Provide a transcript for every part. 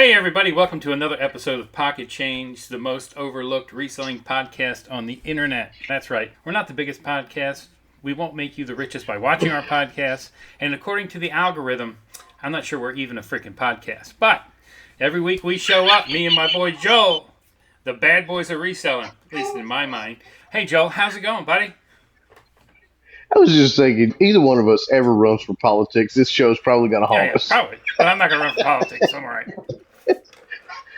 Hey everybody, welcome to another episode of Pocket Change, the most overlooked reselling podcast on the internet. That's right, we're not the biggest podcast. We won't make you the richest by watching our podcast. And according to the algorithm, I'm not sure we're even a freaking podcast. But every week we show up, me and my boy Joel, the bad boys of reselling, at least in my mind. Hey Joel, how's it going, buddy? I was just thinking, either one of us ever runs for politics, this show's probably going to haunt us. Probably. But I'm not going to run for politics. I'm all right.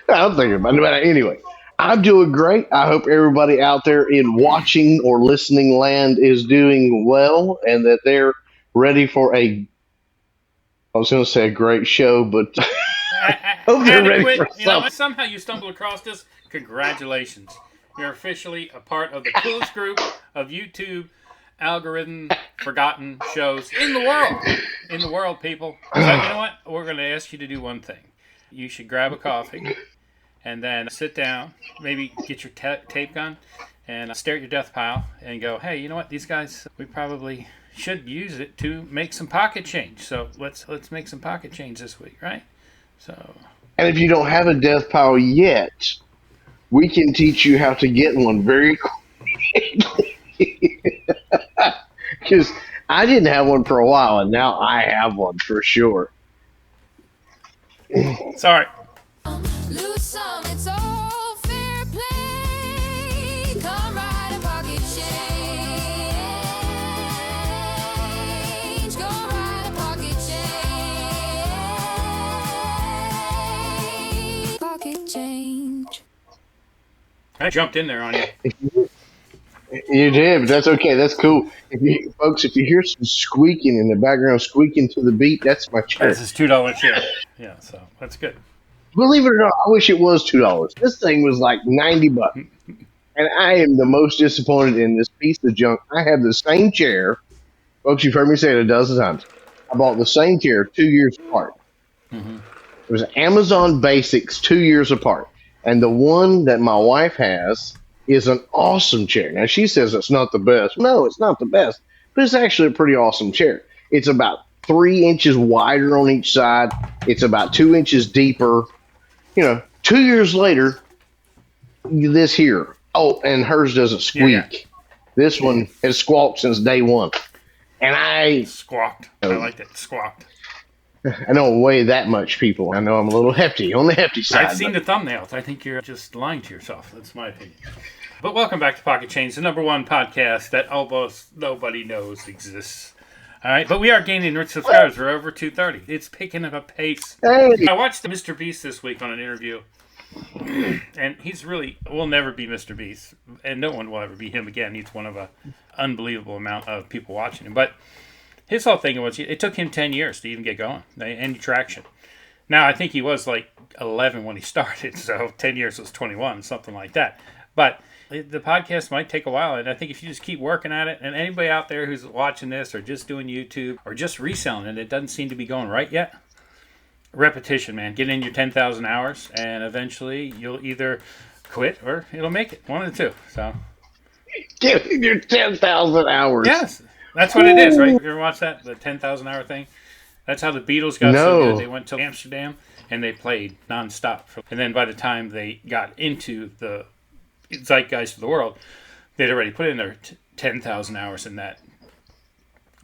I'm thinking about it. Anyway, I'm doing great. I hope everybody out there in watching or listening land is doing well and that they're ready for I was going to say a great show, but hope they're ready for something. Somehow you stumbled across this. Congratulations. You're officially a part of the coolest group of YouTube algorithm forgotten shows in the world. In the world, people. So, you know what? We're going to ask you to do one thing. You should grab a coffee and then sit down, maybe get your tape gun and stare at your death pile and go, hey, you know what? These guys, we probably should use it to make some pocket change. So let's make some pocket change this week, right? So. And if you don't have a death pile yet, we can teach you how to get one very quickly. Because I didn't have one for a while, and now I have one for sure. Sorry. Lose some, it's all fair play. Come ride a pocket change. Go ride a pocket change. Pocket change. I jumped in there on you. You did, but that's okay. That's cool. Folks, if you hear some squeaking in the background, squeaking to the beat, that's my chair. This is $2 chair. Yeah, so that's good. Believe it or not, I wish it was $2. This thing was like $90. And I am the most disappointed in this piece of junk. I have the same chair. Folks, you've heard me say it a dozen times. I bought the same chair 2 years apart. Mm-hmm. It was Amazon Basics 2 years apart. And the one that my wife has is an awesome chair. Now, she says it's not the best. No, it's not the best, but it's actually a pretty awesome chair. It's about 3 inches wider on each side. It's about 2 inches deeper. 2 years later, this here. Oh, and hers doesn't squeak. Yeah. This one has squawked since day one. And I... Squawked. I like that. Squawked. I don't weigh that much, people. I know I'm a little hefty, on the hefty side. I've seen the thumbnails. I think you're just lying to yourself. That's my opinion. But welcome back to Pocket Change, the number one podcast that almost nobody knows exists. All right, but we are gaining rich subscribers. We're over 230. It's picking up a pace. Hey. I watched Mr. Beast this week on an interview, and he's really will never be Mr. Beast, and no one will ever be him again. He's one of an unbelievable amount of people watching him. But his whole thing was it took him 10 years to even get going, any traction. Now, I think he was like 11 when he started, so 10 years was 21, something like that. But the podcast might take a while, and I think if you just keep working at it, and anybody out there who's watching this or just doing YouTube or just reselling it doesn't seem to be going right yet, repetition, man. Get in your 10,000 hours, and eventually you'll either quit or it'll make it. One of the two. So get in your 10,000 hours. Yes. That's what it is, right? You ever watch that? The 10,000 hour thing? That's how the Beatles got so good. They went to Amsterdam and they played nonstop. And then by the time they got into the zeitgeist of the world, they'd already put in their 10,000 hours in that.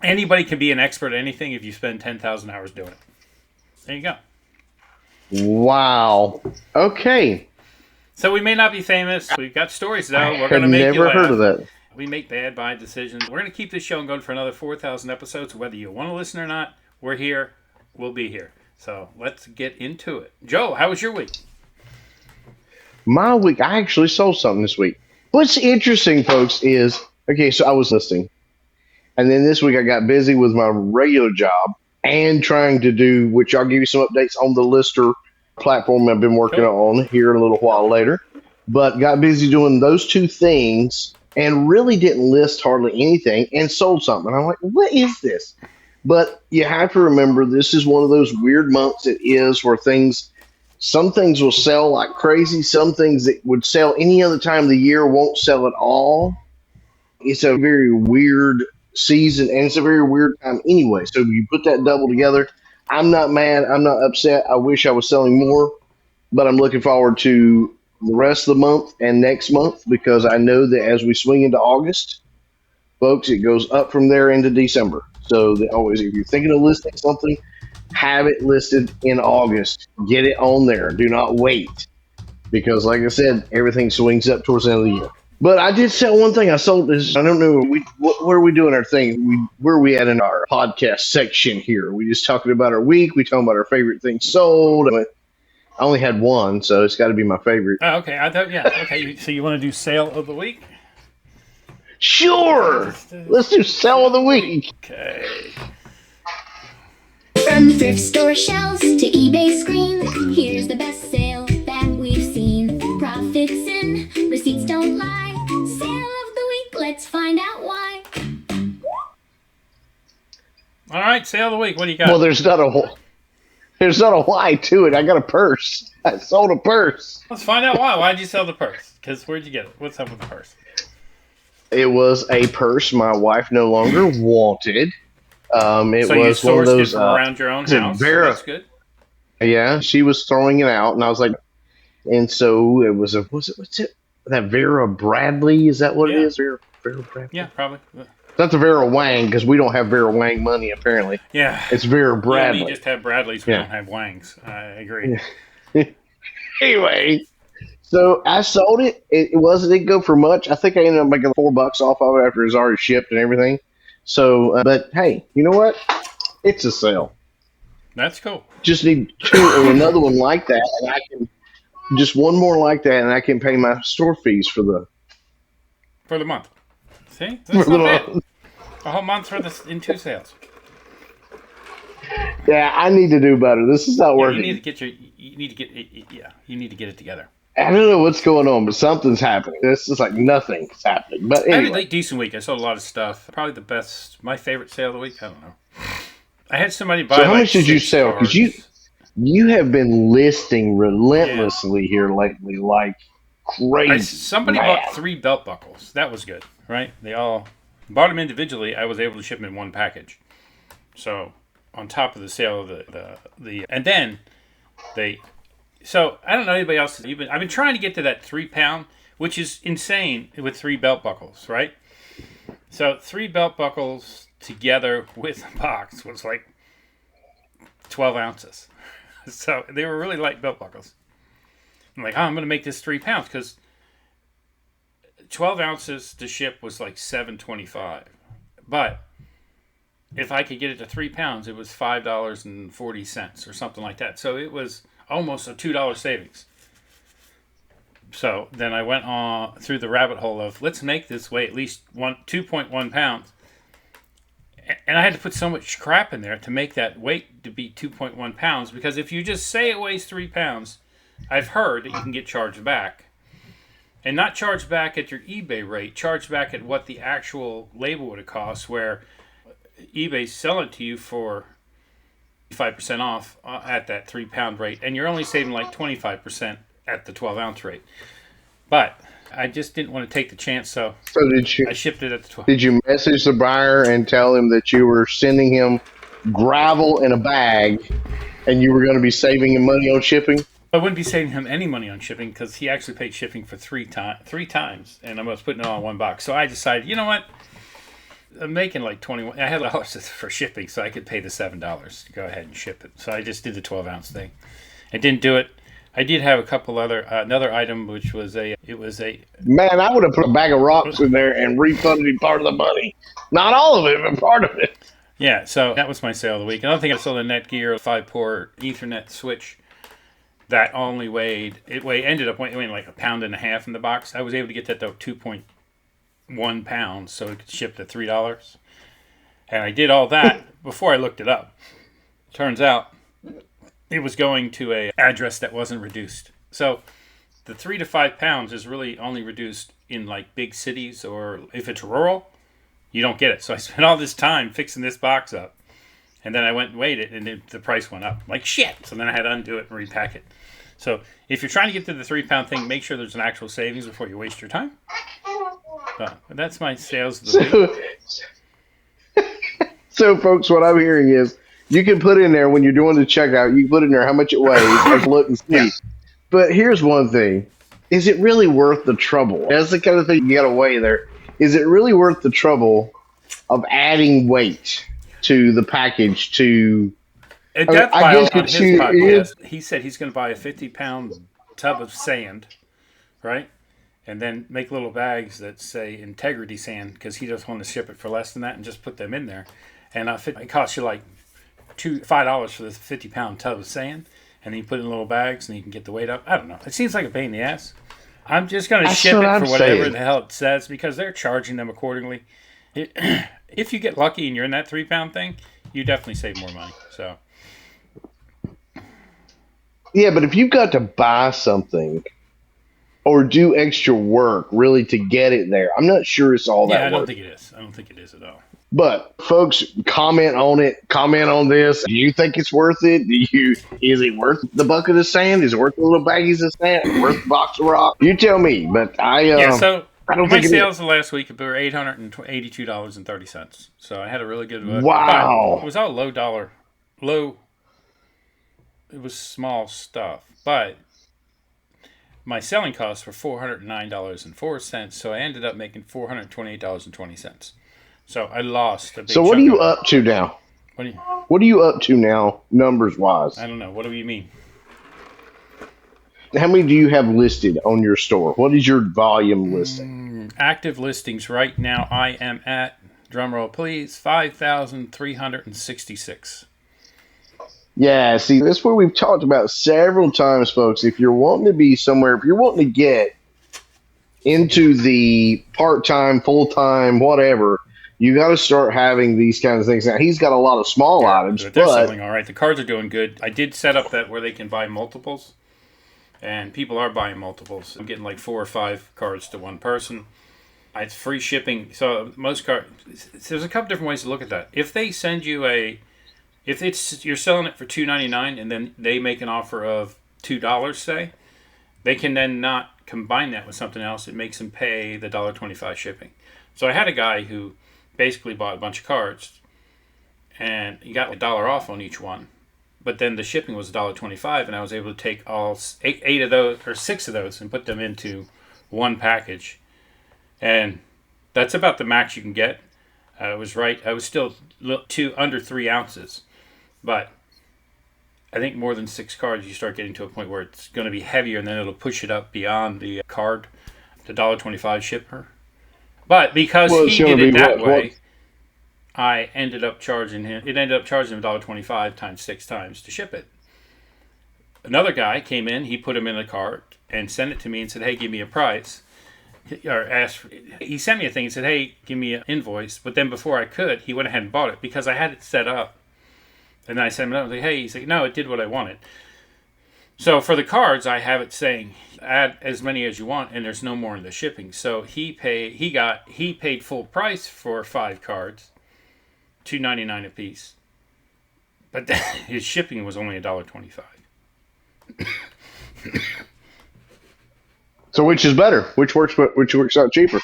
Anybody can be an expert at anything if you spend 10,000 hours doing it. There you go. Wow. Okay. So we may not be famous. We've got stories, though. We're going to make you laugh. Never heard of that. We make bad buy decisions. We're going to keep this show going for another 4,000 episodes. Whether you want to listen or not, we're here. We'll be here. So let's get into it. Joe, how was your week? My week, I actually sold something this week. What's interesting, folks, is, okay, so I was listing. And then this week I got busy with my regular job and trying to do, which I'll give you some updates on the lister platform I've been working on here a little while later. But got busy doing those two things and really didn't list hardly anything and sold something. I'm like, what is this? But you have to remember, this is one of those weird months it is where some things will sell like crazy. Some things that would sell any other time of the year won't sell at all. It's a very weird season, and it's a very weird time anyway. So if you put that double together, I'm not mad. I'm not upset. I wish I was selling more. but I'm looking forward to the rest of the month and next month because I know that as we swing into August, folks, it goes up from there into December. So always, if you're thinking of listing something, have it listed in August. Get it on there. Do not wait because, like I said, everything swings up towards the end of the year. But I did sell one thing. I sold this. I don't know. What are we doing our thing? Where are we at in our podcast section here? We just talking about our week. We talking about our favorite things sold. I only had one, so it's got to be my favorite. Oh, okay. I thought, yeah. Okay. So you want to do sale of the week? Sure. Let's do sell of the week. Okay. From thrift store shelves to eBay screens, here's the best sale that we've seen. Profits in, receipts don't lie. Sale of the week, let's find out why. All right, sale of the week. What do you got? Well, there's not a why to it. I got a purse. I sold a purse. Let's find out why. Why did you sell the purse? Because where'd you get it? What's up with the purse? It was a purse my wife no longer wanted. It So was you one of sourced those it from around your own house. Vera. That's good. Yeah, she was throwing it out, and I was like, and so it was what's it? That Vera Bradley? Is that what it Yeah. is? Vera Bradley? Yeah, probably. That's a Vera Wang because we don't have Vera Wang money apparently. Yeah. It's Vera Yeah, Bradley. we just have Bradleys. We Yeah. don't have Wangs. I agree. Anyway, so I sold it. It didn't go for much. I think I ended up making $4 off of it after it was already shipped and everything. So, but hey, you know what? It's a sale. That's cool. Just need another one like that, and I can just one more like that, and I can pay my store fees for the month. See? for That's the not bad. month. A whole month in 2 sales. Yeah, I need to do better. This is not Yeah, working. you need to get it together. I don't know what's going on, but something's happening. This is like nothing's happening. But I had anyway, a decent week. I sold a lot of stuff. Probably the best, my favorite sale of the week. I don't know. I had somebody buy. so how like much did you 6 sell? Because cars. you have been listing relentlessly here lately, like crazy. Somebody bought 3 belt buckles. That was good, right? They all bought them individually. I was able to ship them in one package. So on top of the sale of the and then they. So I don't know anybody else. I've been trying to get to that 3 pound, which is insane with 3 belt buckles, right? So 3 belt buckles together with a box was like 12 ounces. So they were really light belt buckles. I'm like, I'm going to make this 3 pounds because 12 ounces to ship was like $7.25. But if I could get it to 3 pounds, it was $5.40 or something like that. So it was almost a $2 savings. So then I went on through the rabbit hole of let's make this weigh at least 2.1 pounds. And I had to put so much crap in there to make that weight to be 2.1 pounds because if you just say it weighs 3 pounds, I've heard that you can get charged back. And not charged back at your eBay rate, charged back at what the actual label would have cost, where eBay's selling it to you for 5% off at that 3 pound rate, and you're only saving like 25% at the 12 ounce rate. But I just didn't want to take the chance, so I shipped it at the 12. Did you message the buyer and tell him that you were sending him gravel in a bag, and you were going to be saving him money on shipping? I wouldn't be saving him any money on shipping because he actually paid shipping for three times, and I was putting it all in one box. So I decided, you know what? I'm making like $21. I had $1 for shipping, so I could pay the $7 to go ahead and ship it. So I just did the 12 ounce thing. I didn't do it. I did have a couple other another item, which was a man. I would have put a bag of rocks in there and refunded him part of the money, not all of it, but part of it. Yeah. So that was my sale of the week. Another thing, I sold a Netgear 5-port Ethernet switch that only ended up weighing like 1.5 pounds in the box. I was able to get that to 2.1 pounds, so it could ship to $3. And I did all that before I looked it up. Turns out it was going to an address that wasn't reduced. So the 3 to 5 pounds is really only reduced in like big cities, or if it's rural, you don't get it. So I spent all this time fixing this box up, and then I went and weighed it, and the price went up. Like shit. So then I had to undo it and repack it. So if you're trying to get to the 3 pound thing, make sure there's an actual savings before you waste your time. That's my sales of the week. So, folks, what I'm hearing is you can put in there when you're doing the checkout, you can put in there how much it weighs, take a look and see. Yeah. But here's one thing. Is it really worth the trouble? That's the kind of thing you got to weigh there. Is it really worth the trouble of adding weight to the package to... And I mean, Death I Pile guess on what his you... podcast, he said he's going to buy a 50-pound tub of sand, right? And then make little bags that say integrity sand because he doesn't want to ship it for less than that and just put them in there. And it costs you like $5 for this 50-pound tub of sand. And then you put it in little bags and you can get the weight up. I don't know. It seems like a pain in the ass. I'm just going to ship it for whatever the hell it says because they're charging them accordingly. If you get lucky and you're in that 3-pound thing, you definitely save more money. So, yeah, but if you've got to buy something or do extra work really to get it there, I'm not sure it's all that worth. Yeah, I don't think it is. I don't think it is at all. But folks, comment on it. Comment on this. Do you think it's worth it? Is it worth the bucket of sand? Is it worth the little baggies of sand? Worth the box of rock? You tell me. But I so I don't my think sales last week were $882.30. So I had a really good look. Wow. But it was all low. It was small stuff, but my selling costs were $409.04. So I ended up making $428.20. So I lost a big So what are you up to now? What are you up to now, numbers wise? I don't know. What do you mean? How many do you have listed on your store? What is your volume listing? Active listings right now, I am at, drumroll please, 5,366. Yeah, see, that's what we've talked about several times, folks. If you're wanting to be somewhere, if you're wanting to get into the part-time, full-time, whatever, you got to start having these kinds of things. Now, he's got a lot of small items, but they're selling all right. The cards are doing good. I did set up that where they can buy multiples, and people are buying multiples. I'm getting like 4 or 5 cards to one person. It's free shipping. So most cards, there's a couple different ways to look at that. If they send you you're selling it for $2.99 and then they make an offer of $2, say, they can then not combine that with something else. It makes them pay the $1.25 shipping. So I had a guy who basically bought a bunch of cards and he got $1 off on each one, but then the shipping was $1.25 and I was able to take all 8 of those or 6 of those and put them into one package, and that's about the max you can get. I was right. I was still under 3 ounces, but I think more than 6 cards you start getting to a point where it's going to be heavier and then it'll push it up beyond the card, the $1.25 shipper. But because he did it that way, I ended up charging him. It ended up charging him $1.25 times 6 times to ship it. Another guy came in. He put him in a cart and sent it to me and said, "Hey, give me a price." He sent me a thing and said, "Hey, give me an invoice." But then before I could, he went ahead and bought it because I had it set up. And I sent him another. Hey, he's like, "No, it did what I wanted." So for the cards, I have it saying add as many as you want, and there's no more in the shipping. So he paid full price for 5 cards, $2.99 a piece, but his shipping was only $1.25. So which is better? Which works out cheaper?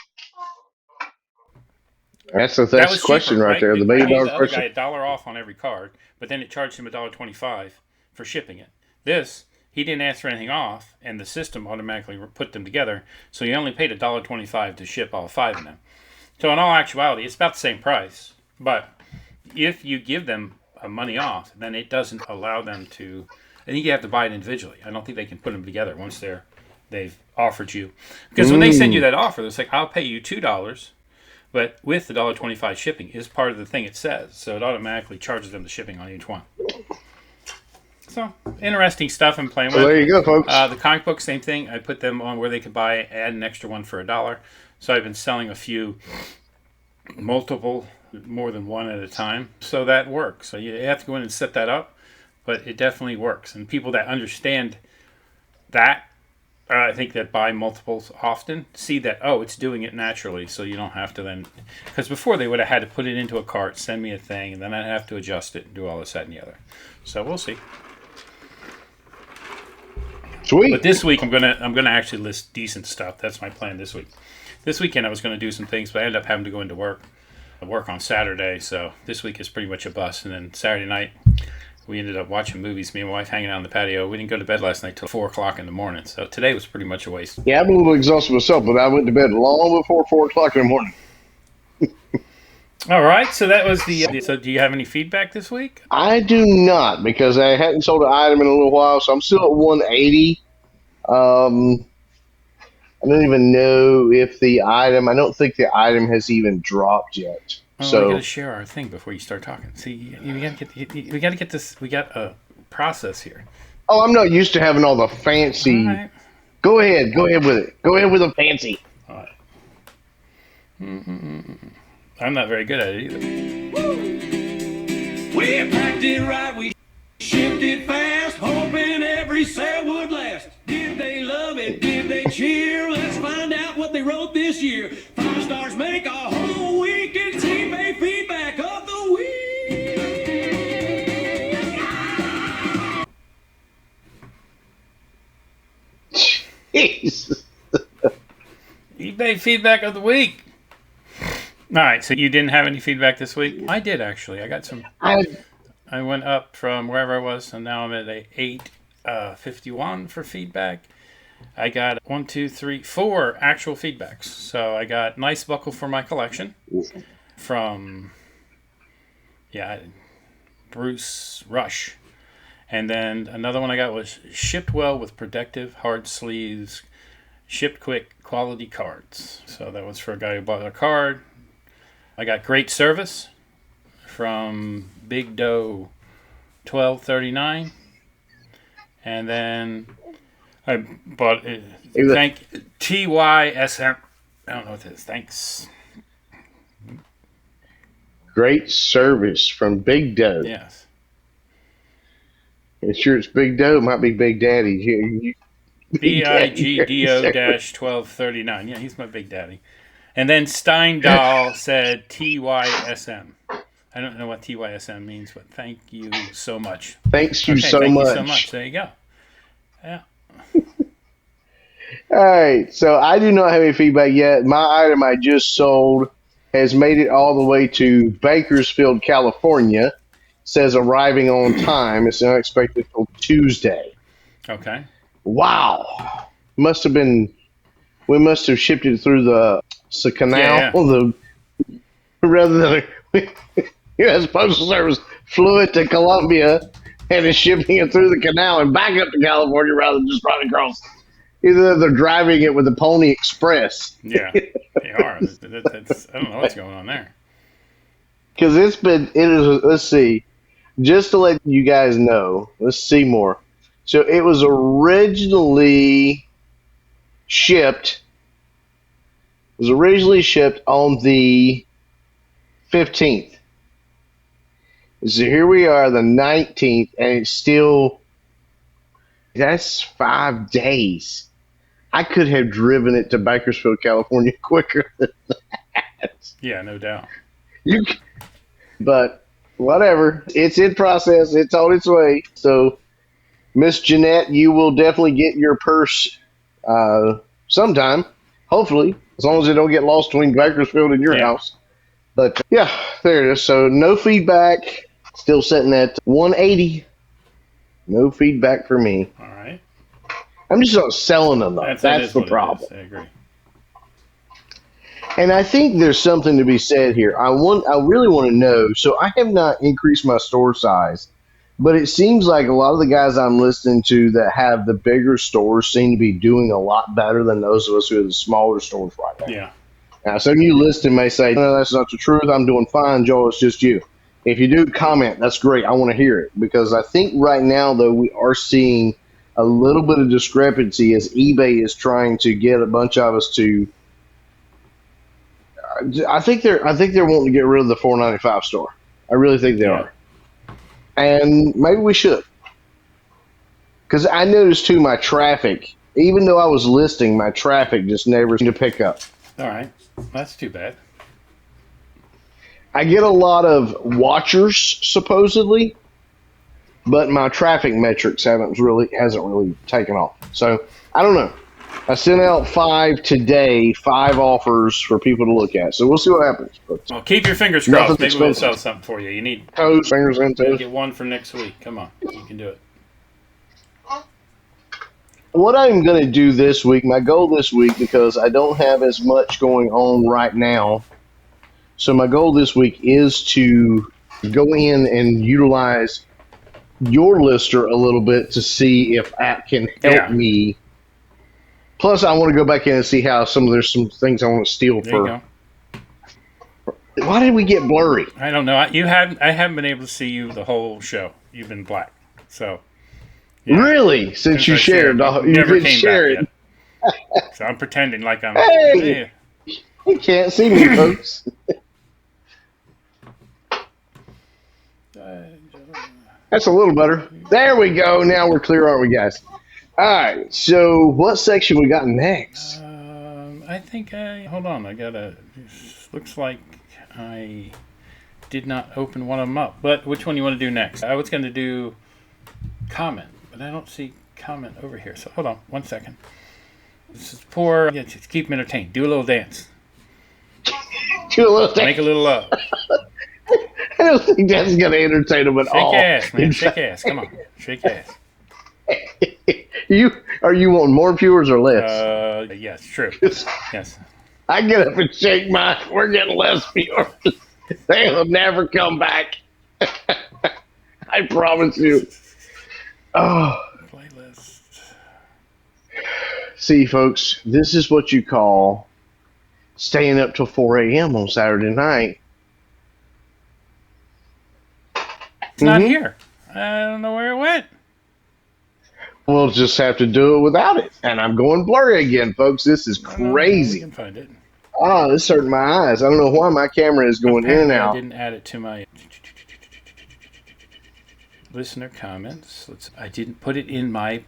That's the question cheaper, right there. The $1 million the other question. guy $1 off on every card, but then it charged him $1.25 for shipping it. This, he didn't ask for anything off, and the system automatically put them together, so he only paid $1.25 to ship all 5 of them. So in all actuality, it's about the same price, but if you give them money off, then it doesn't allow them to. I think you have to buy it individually. I don't think they can put them together once they've offered you, because when they send you that offer, it's like, I'll pay you $2, but with the $1.25 shipping is part of the thing it says, so it automatically charges them the shipping on each one. So, interesting stuff I'm playing with. Well, there you go, folks. The comic book, same thing. I put them on where they could add an extra one for $1. So I've been selling a few, multiple, more than one at a time. So that works. So you have to go in and set that up, but it definitely works. And people that understand that, I think that buy multiples often, see that, it's doing it naturally. So you don't have to then, because before they would have had to put it into a cart, send me a thing, and then I'd have to adjust it and do all this, that, and the other. So we'll see. Sweet. But this week I'm gonna actually list decent stuff. That's my plan this week. This weekend I was gonna do some things, but I ended up having to go into work. I work on Saturday, so this week is pretty much a bust. And then Saturday night We ended up watching movies, me and my wife hanging out on the patio. We didn't go to bed last night till 4 o'clock in the morning. So today was pretty much a waste. Yeah, I'm a little exhausted myself, but I went to bed long before 4 o'clock in the morning. All right, so that was the. So, do you have any feedback this week? I do not, because I hadn't sold an item in a little while, so I'm still at 180. I don't even know if the item. I don't think the item has even dropped yet. Oh, so we got to share our thing before you start talking. See, we got to get this. We got a process here. Oh, I'm not used to having all the fancy. All right. Go ahead with it. Go ahead with the fancy. All right. I'm not very good at it either. We packed it right, we shipped it fast, hoping every sale would last. Did they love it? Did they cheer? Let's find out what they wrote this year. 5 stars make a whole week. It's eBay feedback of the week. Jeez. eBay feedback of the week. All right, so you didn't have any feedback this week? I did, actually. I got some. I went up from wherever I was, and now I'm at a 851 for feedback. I got 1, 2, 3, 4 actual feedbacks. So I got nice buckle for my collection from Bruce Rush. And then another one I got was shipped well with protective hard sleeves, shipped quick, quality cards. So that was for a guy who bought a card. I got great service from Big Doe 1239. And then I bought thank TYSM. I don't know what it is. Thanks. Great service from Big Doe. Yes. And sure, it's Big Doe. It might be Big Daddy. BIGDO-1239. Yeah, he's my big daddy. And then Steindahl said TYSM. I don't know what TYSM means, but thank you so much. Thanks you Okay, so thank much. you so much. There you go. Yeah. All right. So I do not have any feedback yet. My item I just sold has made it all the way to Bakersfield, California. Says arriving on time. It's not expected till Tuesday. Okay. Wow. We must have shipped it through the canal. Yeah. Rather than U.S. Postal Service flew it to Colombia and is shipping it through the canal and back up to California rather than just right across. Either they're driving it with the Pony Express. Yeah, they are. I don't know what's going on there. Because let's see, just to let you guys know, let's see more. So it was originally shipped on the 15th. So here we are, the 19th, and it's still, that's 5 days. I could have driven it to Bakersfield, California quicker than that. Yeah, no doubt. But whatever. It's in process. It's on its way. So, Miss Jeanette, you will definitely get your purse sometime. Hopefully, as long as it don't get lost between Bakersfield and your house. But yeah, there it is. So no feedback. Still sitting at 180. No feedback for me. All right. I'm just not selling them though. That's the problem. I agree. And I think there's something to be said here. I really want to know. So I have not increased my store size, but it seems like a lot of the guys I'm listening to that have the bigger stores seem to be doing a lot better than those of us who have the smaller stores right now. Yeah. Now, some of you listening may say, no, that's not the truth. I'm doing fine, Joel. It's just you. If you do comment, that's great. I want to hear it because I think right now, though, we are seeing a little bit of discrepancy as eBay is trying to get a bunch of us to. I think they're wanting to get rid of the $4.95 store. I really think they are, and maybe we should. Because I noticed too, my traffic, even though I was listing, my traffic just never seemed to pick up. All right. That's too bad. I get a lot of watchers supposedly, but my traffic metrics hasn't really taken off. So I don't know. I sent out 5 today, 5 offers for people to look at. So we'll see what happens. But Well, keep your fingers Nothing's crossed. Maybe we'll expensive. sell something for you. You need toes, fingers, and to toes. get one for next week. Come on, you can do it. What I'm going to do this week, my goal this week, because I don't have as much going on right now. So my goal this week is to go in and utilize your lister a little bit to see if that can help me. Plus, I want to go back in and see how there's some things I want to steal There you for. Why did we get blurry? I don't know. I haven't been able to see you the whole show. You've been black. So yeah. Really? Since you I shared, you you never didn't came share back it. yet. So I'm pretending like I'm. Hey! You can't see me, folks. That's a little better. There we go. Now we're clear, aren't we, guys? All right. So what section we got next? I think hold on. I gotta. Looks like I did not open one of them up. But which one you want to do next? I was going to do comment, but I don't see comment over here. So hold on 1 second. This is poor. Yeah, just keep them entertained. Do a little dance. Do a little thing. Make a little love. I don't think that's going to entertain them at all. Shake ass, man. Shake ass. Come on. Shake ass. Are you wanting more viewers or less? Yes, true. Yes. I get up and shake mine. We're getting less viewers. They'll never come back. I promise you. Oh. Playlist. See, folks, this is what you call staying up till 4 a.m. on Saturday night. It's not here. I don't know where it went. We'll just have to do it without it. And I'm going blurry again, folks. This is crazy. You can find it. Oh, this hurting my eyes. I don't know why my camera is going in and I out. didn't add it to my listener comments. I didn't put it in my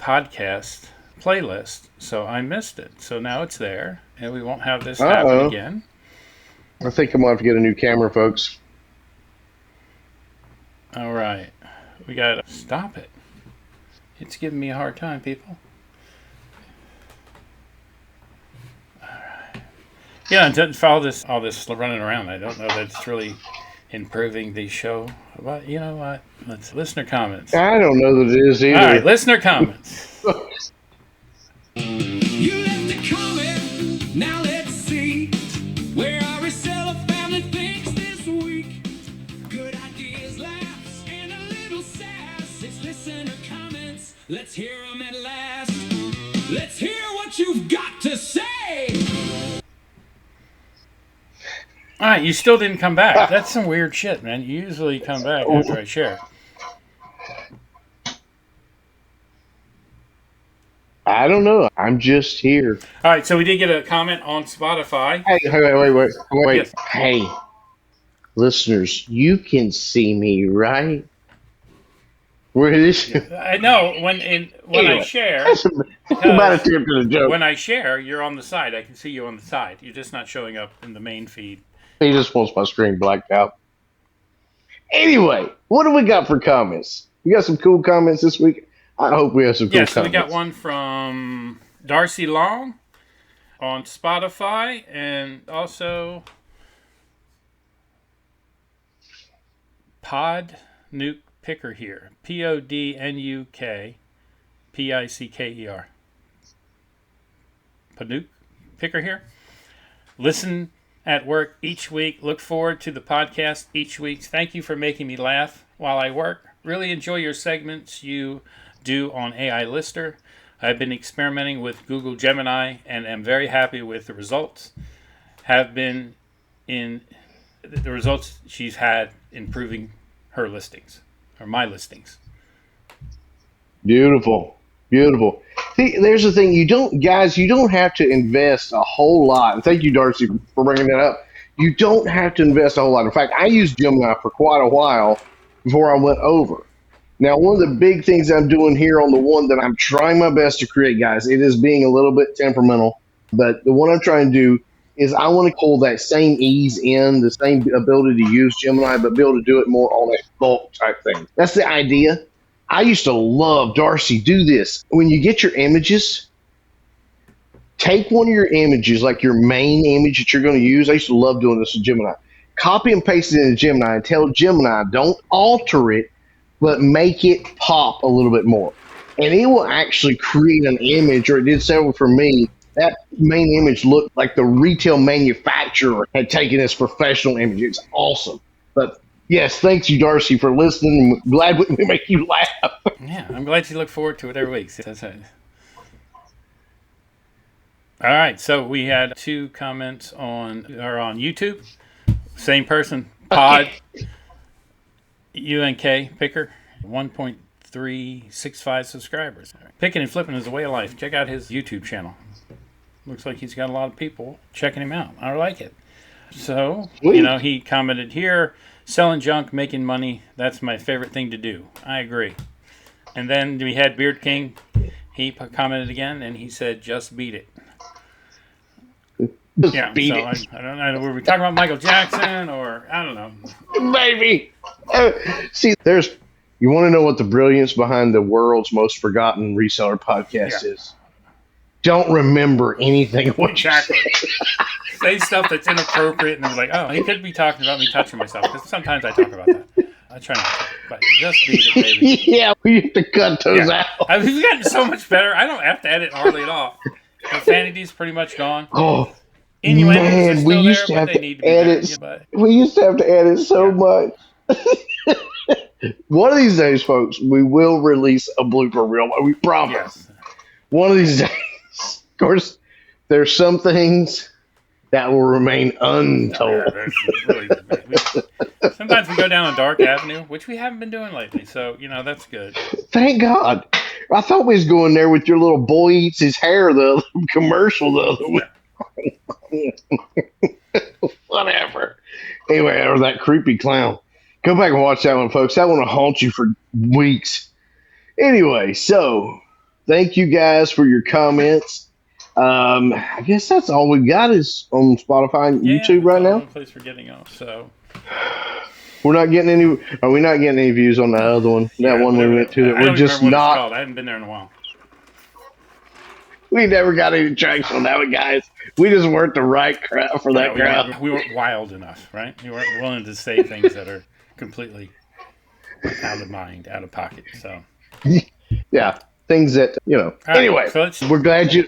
podcast playlist, so I missed it. So now it's there, and we won't have this happen again. I think I'm going to have to get a new camera, folks. All right. We got to stop it. It's giving me a hard time, people. All right. Yeah, and for all this running around, I don't know that it's really improving the show. But you know what? Let's listener comments. I don't know that it is either. All right, listener comments. You left a comment, now let's see where our reseller family thinks this week. Good ideas, laughs, and a little sass. It's listener comments, let's hear them at last. Let's hear what you've got to say. All right, you still didn't come back. That's some weird shit, man. You usually come back after I share. I don't know. I'm just here. All right, so we did get a comment on Spotify. Hey, wait. Yes. Hey, listeners, you can see me, right? Where is I know when I share. That's about a tip to the joke. When I share, you're on the side. I can see you on the side. You're just not showing up in the main feed. He just wants my screen blacked out. Anyway, what do we got for comments? We got some cool comments this week. I hope we have some cool Yes, comments. we got one from Darcy Long on Spotify, and also Pod Nuke Picker here. PODNUK PICKER. Panuke Picker here. Listen at work each week. Look forward to the podcast each week. Thank you for making me laugh while I work. Really enjoy your segments you do on AI Lister. I've been experimenting with Google Gemini and am very happy with the results. Have been in the results she's had improving her listings or my listings. Beautiful. See, there's the thing. You don't have to invest a whole lot. And thank you, Darcy, for bringing that up. You don't have to invest a whole lot. In fact, I used Gemini for quite a while before I went over. Now, one of the big things I'm doing here on the one that I'm trying my best to create, guys, it is being a little bit temperamental, but the one I'm trying to do is I want to pull that same ease in, the same ability to use Gemini, but be able to do it more on a bulk type thing. That's the idea. I used to love, Darcy, do this. When you get your images, take one of your images, like your main image that you're going to use. I used to love doing this with Gemini. Copy and paste it into Gemini and tell Gemini, don't alter it, but make it pop a little bit more. And it will actually create an image, or it did several for me. That main image looked like the retail manufacturer had taken this professional image. It's awesome. But yes, thanks you, Darcy, for listening. I'm glad we make you laugh. Yeah, I'm glad you look forward to it every week. That's it. All right, so we had 2 comments on YouTube. Same person, Pod UNK Picker, 1.365 subscribers. Picking and flipping is a way of life. Check out his YouTube channel. Looks like he's got a lot of people checking him out. I like it. So, he commented here, selling junk, making money, that's my favorite thing to do. I agree. And then we had Beard King. He commented again, and he said, just beat it. Beat it. I don't know. Were we talking about Michael Jackson or I don't know? Maybe. See, you want to know what the brilliance behind the world's most forgotten reseller podcast is? Don't remember anything of what you said. Say stuff that's inappropriate, and they're like, oh, he could be talking about me touching myself, because sometimes I talk about that. I try not to, but just beat it, baby. Yeah, we have to cut those out. We've gotten so much better. I don't have to edit hardly at all. Profanity's pretty much gone. Oh, innuendos man, we used to have to edit. We used to have to edit so much. One of these days, folks, we will release a blooper reel. We promise. Yes. One of these days. Of course, there's some things that will remain untold. Sometimes we go down a dark avenue, which we haven't been doing lately. So, that's good. Thank God. I thought we was going there with your little boy eats his hair, the commercial the other week. Whatever. Anyway, or that creepy clown. Go back and watch that one, folks. That one will haunt you for weeks. Anyway, so thank you guys for your comments. I guess that's all we got is on Spotify and YouTube right now. One place we're getting off, so we're not getting any. Are we not getting any views on the other one? That one we went to. That we're just not. I haven't been there in a while. We never got any traction on that one, guys. We just weren't the right crowd for that crowd. We weren't wild enough, right? We weren't willing to say things that are completely out of mind, out of pocket. So yeah. Things that Right, anyway, so we're glad you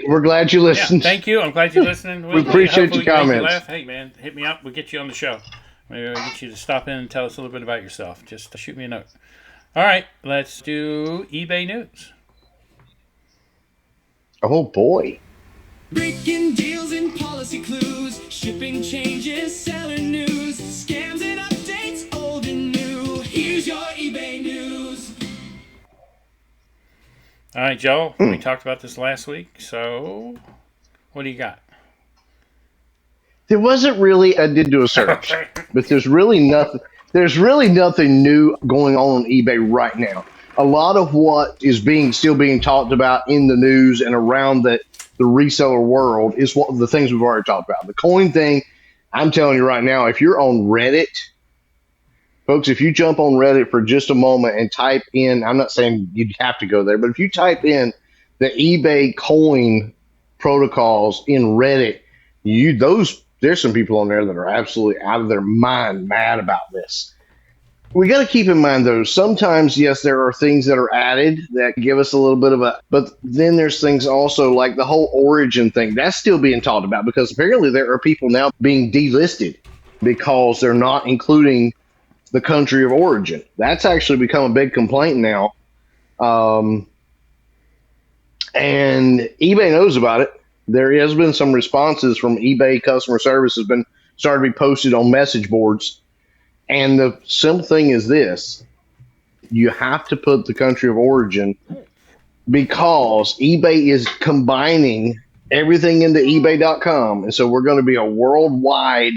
listened. Yeah, thank you. I'm glad you're listening. We appreciate your comments. Hey man, hit me up. We'll get you on the show. Maybe we'll get you to stop in and tell us a little bit about yourself. Just shoot me a note. All right, let's do eBay news. Oh boy. Breaking deals and policy clues, shipping changes, seller news, scams and updates, old and new. Here's your eBay news. All right, Joel, we talked about this last week, so what do you got? There wasn't really, I did do a search, but there's really nothing new going on eBay right now. A lot of what is still being talked about in the news and around the reseller world is what the things we've already talked about. The coin thing, I'm telling you right now, if you're on Reddit, folks, if you jump on Reddit for just a moment and type in, I'm not saying you'd have to go there, but if you type in the eBay coin protocols in Reddit, there's some people on there that are absolutely out of their mind mad about this. We got to keep in mind, though, sometimes, yes, there are things that are added that give us a little bit of but then there's things also like the whole origin thing. That's still being talked about because apparently there are people now being delisted because they're not including the country of origin. That's actually become a big complaint now. And eBay knows about it. There has been some responses from eBay customer service has been started to be posted on message boards. And the simple thing is this: you have to put the country of origin because eBay is combining everything into eBay.com. And so we're going to be a worldwide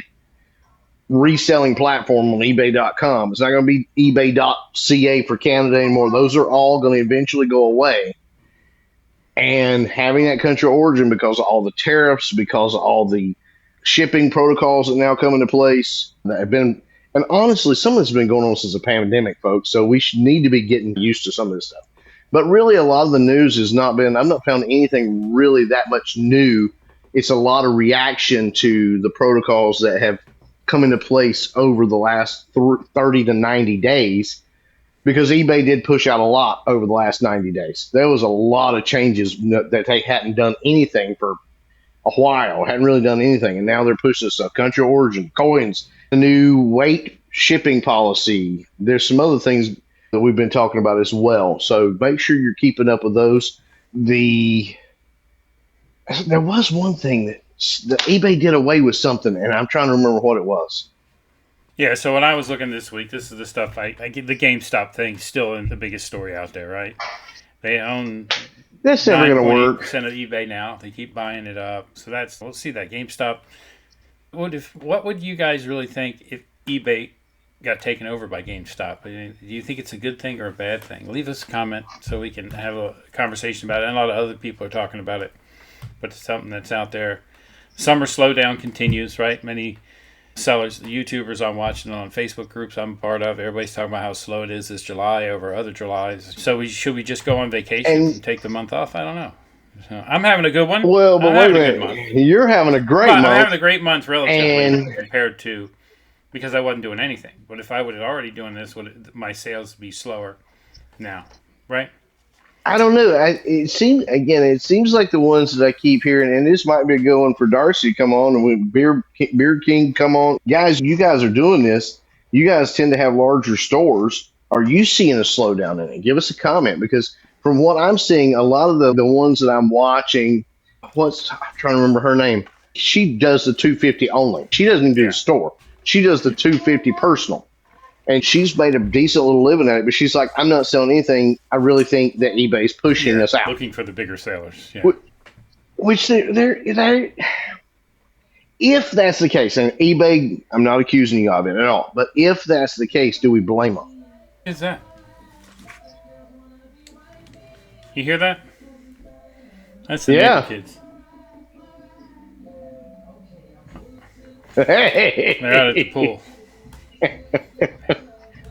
reselling platform on eBay.com. It's not going to be eBay.ca for Canada anymore. Those are all going to eventually go away. And having that country of origin because of all the tariffs, because of all the shipping protocols that now come into place that have been, and honestly, some of this has been going on since the pandemic, folks. So we need to be getting used to some of this stuff. But really, a lot of the news has not been, I've not found anything really that much new it's a lot of reaction to the protocols that have come into place over the last 30 to 90 days, because eBay did push out a lot over the last 90 days. There was a lot of changes that they hadn't done anything for a while, hadn't really done anything. And now they're pushing stuff, country of origin, coins, the new weight shipping policy. There's some other things that we've been talking about as well. So make sure you're keeping up with those. There was one thing that eBay did away with something, and I'm trying to remember what it was. Yeah, so when I was looking this week, this is the stuff I get. The GameStop thing still the biggest story out there, right? They own That's never going to work. 9.8% of eBay now. They keep buying it up. So let's see that GameStop. What would you guys really think if eBay got taken over by GameStop? Do you think it's a good thing or a bad thing? Leave us a comment so we can have a conversation about it. And a lot of other people are talking about it, but it's something that's out there. Summer slowdown continues, right? Many sellers, YouTubers I'm watching on Facebook groups I'm part of, everybody's talking about how slow it is this July over other Julys. So should we just go on vacation and take the month off? I don't know. So I'm having a good one. Well, but wait a minute. You're having a great month. I'm having a great month relatively compared to, because I wasn't doing anything. But if I would have already doing this, would my sales be slower now, right? I don't know. It seems like the ones that I keep hearing, and this might be a good one for Darcy to come on, and when Beer King come on. Guys, you guys are doing this. You guys tend to have larger stores. Are you seeing a slowdown in it? Give us a comment, because from what I'm seeing, a lot of the ones that I'm watching, I'm trying to remember her name. She does the 250 only. She doesn't do the store. She does the 250 personal. And she's made a decent little living at it, but she's like, I'm not selling anything. I really think that eBay's pushing us out. Looking for the bigger sellers. Yeah. Which if that's the case, and eBay, I'm not accusing you of it at all, but if that's the case, do we blame them? What is that? You hear that? That's the neighbor kids. Hey. They're out at the pool.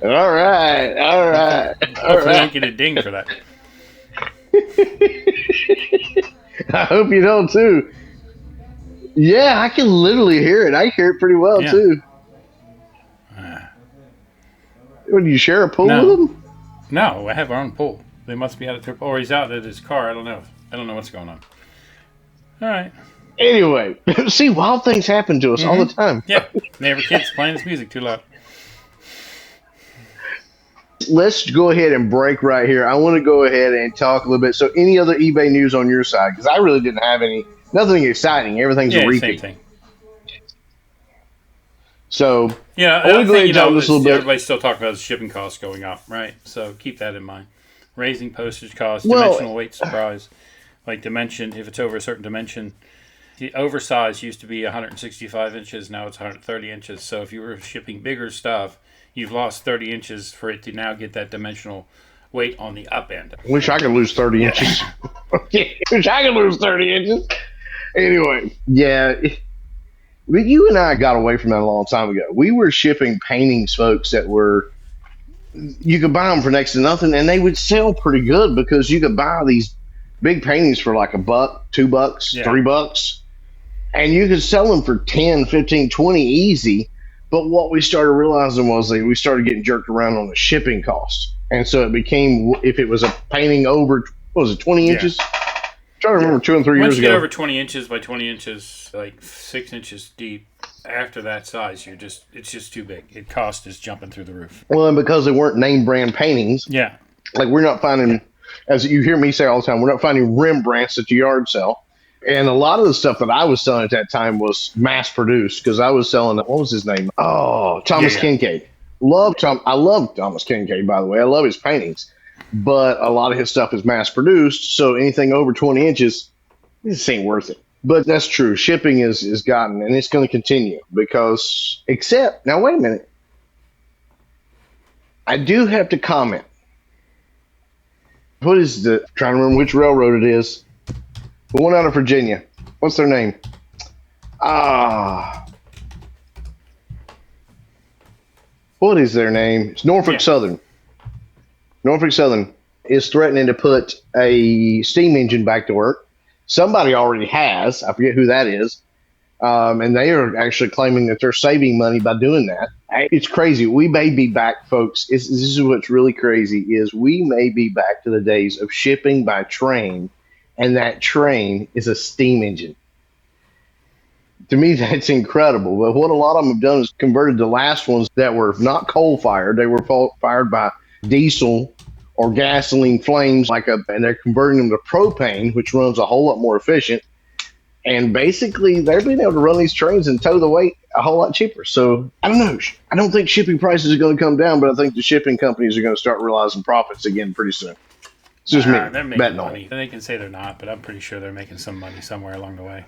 All right. Hopefully I don't get a ding for that. I hope you don't too. Yeah, I can literally hear it. I hear it pretty well too. Would you share a pool with them? No, I have our own pool. They must be out at their pool, or he's out at his car. I don't know. I don't know what's going on. All right. Anyway, see, wild things happen to us all the time. Yeah, neighbor kids playing his music too loud. Let's go ahead and break right here. I want to go ahead and talk a little bit. So, any other eBay news on your side? Because I really didn't have nothing exciting. Everything's a repeat. Same thing. So, yeah, I want to go ahead and talk this a little bit. Everybody's still talking about the shipping costs going up, right? So, keep that in mind. Raising postage costs, dimensional weight surprise. Like dimension, if it's over a certain dimension. The oversize used to be 165 inches. Now it's 130 inches. So, if you were shipping bigger stuff, you've lost 30 inches for it to now get that dimensional weight on the up end. Wish I could lose 30 inches. Wish I could lose 30 inches. Anyway, yeah. But you and I got away from that a long time ago. We were shipping paintings, folks, that were, you could buy them for next to nothing, and they would sell pretty good because you could buy these big paintings for like $1, $2, $3, and you could sell them for 10, 15, 20 easy. But what we started realizing was that we started getting jerked around on the shipping cost. And so it became, if it was a painting over, 20 inches? I'm trying to remember 2 and 3 years ago. Once you get over 20 inches by 20 inches, like 6 inches deep, after that size, it's just too big. It cost is jumping through the roof. Well, and because they weren't name brand paintings. Yeah. Like we're not finding, as you hear me say all the time, we're not finding Rembrandts at the yard sale. And a lot of the stuff that I was selling at that time was mass produced because I was selling, what was his name? Oh, Thomas Kincaid. I love Thomas Kincaid, by the way. I love his paintings. But a lot of his stuff is mass produced. So anything over 20 inches, this ain't worth it. But that's true. Shipping is gotten, and it's going to continue because, now wait a minute. I do have to comment. Trying to remember which railroad it is. The one out of Virginia. What's their name? What is their name? It's Norfolk Southern. Norfolk Southern is threatening to put a steam engine back to work. Somebody already has. I forget who that is. And they are actually claiming that they're saving money by doing that. It's crazy. We may be back, folks. This is what's really crazy is we may be back to the days of shipping by train, and that train is a steam engine. To me, that's incredible. But what a lot of them have done is converted the last ones that were not coal-fired. They were fired by diesel or gasoline flames, and they're converting them to propane, which runs a whole lot more efficient. And basically, they're being able to run these trains and tow the weight a whole lot cheaper. So, I don't know. I don't think shipping prices are going to come down, but I think the shipping companies are going to start realizing profits again pretty soon. It's just me They're making betting money. on it. They can say they're not, but I'm pretty sure they're making some money somewhere along the way.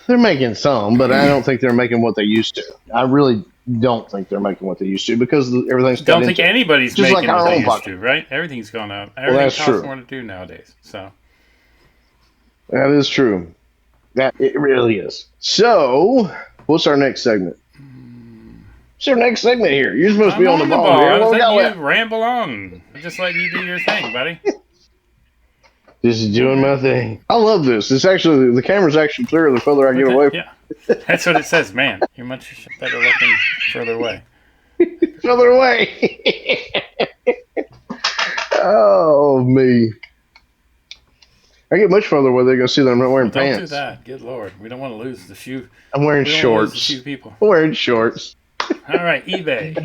They're making some, but I don't think they're making what they used to. I really don't think they're making what they used to because everything's cut Don't think into it. anybody's Just making like our what they own used pocket. to, right? Everything's going up. Everything that's costs true. more to do nowadays. So That is true. That it really is. So, what's our next segment? What's our next segment here? You're supposed to be on the ball here. I What was we got letting left? you ramble on. I just let you do your thing, buddy. This is doing my thing. I love this. It's actually the camera's actually clearer the further I get away. Yeah, that's what it says. Man, you're much better looking further away. Further away. Oh me! I get much further away. They're gonna see that I'm not wearing Don't pants. do that. Good Lord, we don't want to lose the few. I'm wearing We don't want to lose the shorts. few people. I'm wearing shorts. All right, eBay.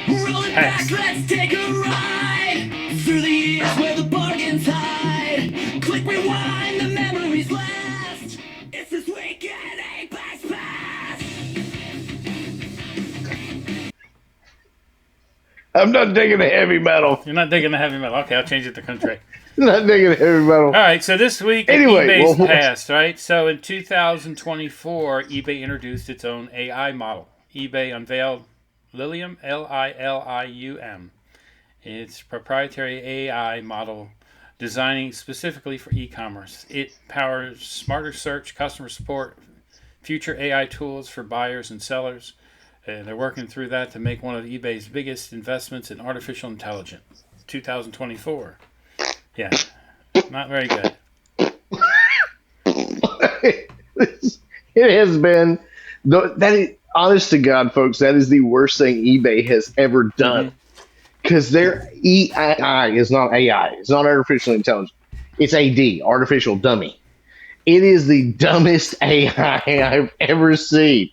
Roll it Pass. back, let's take a ride through the years where the bargains hide. Click rewind, the memories last. It's this weekend, Apex Pass. I'm not digging the heavy metal. You're not digging the heavy metal. Okay, I'll change it to country. Not digging the heavy metal. All right, so this week Anyway, eBay's well, passed, right? So in 2024, eBay introduced its own AI model. eBay unveiled Lilium, Lilium. Its proprietary AI model designing specifically for e-commerce. It powers smarter search, customer support, future AI tools for buyers and sellers. And they're working through that to make one of eBay's biggest investments in artificial intelligence. 2024. Yeah, not very good. It has been honest to God, folks, that is the worst thing eBay has ever done. Because their AI is not AI. It's not artificial intelligence. It's AD, artificial dummy. It is the dumbest AI I've ever seen.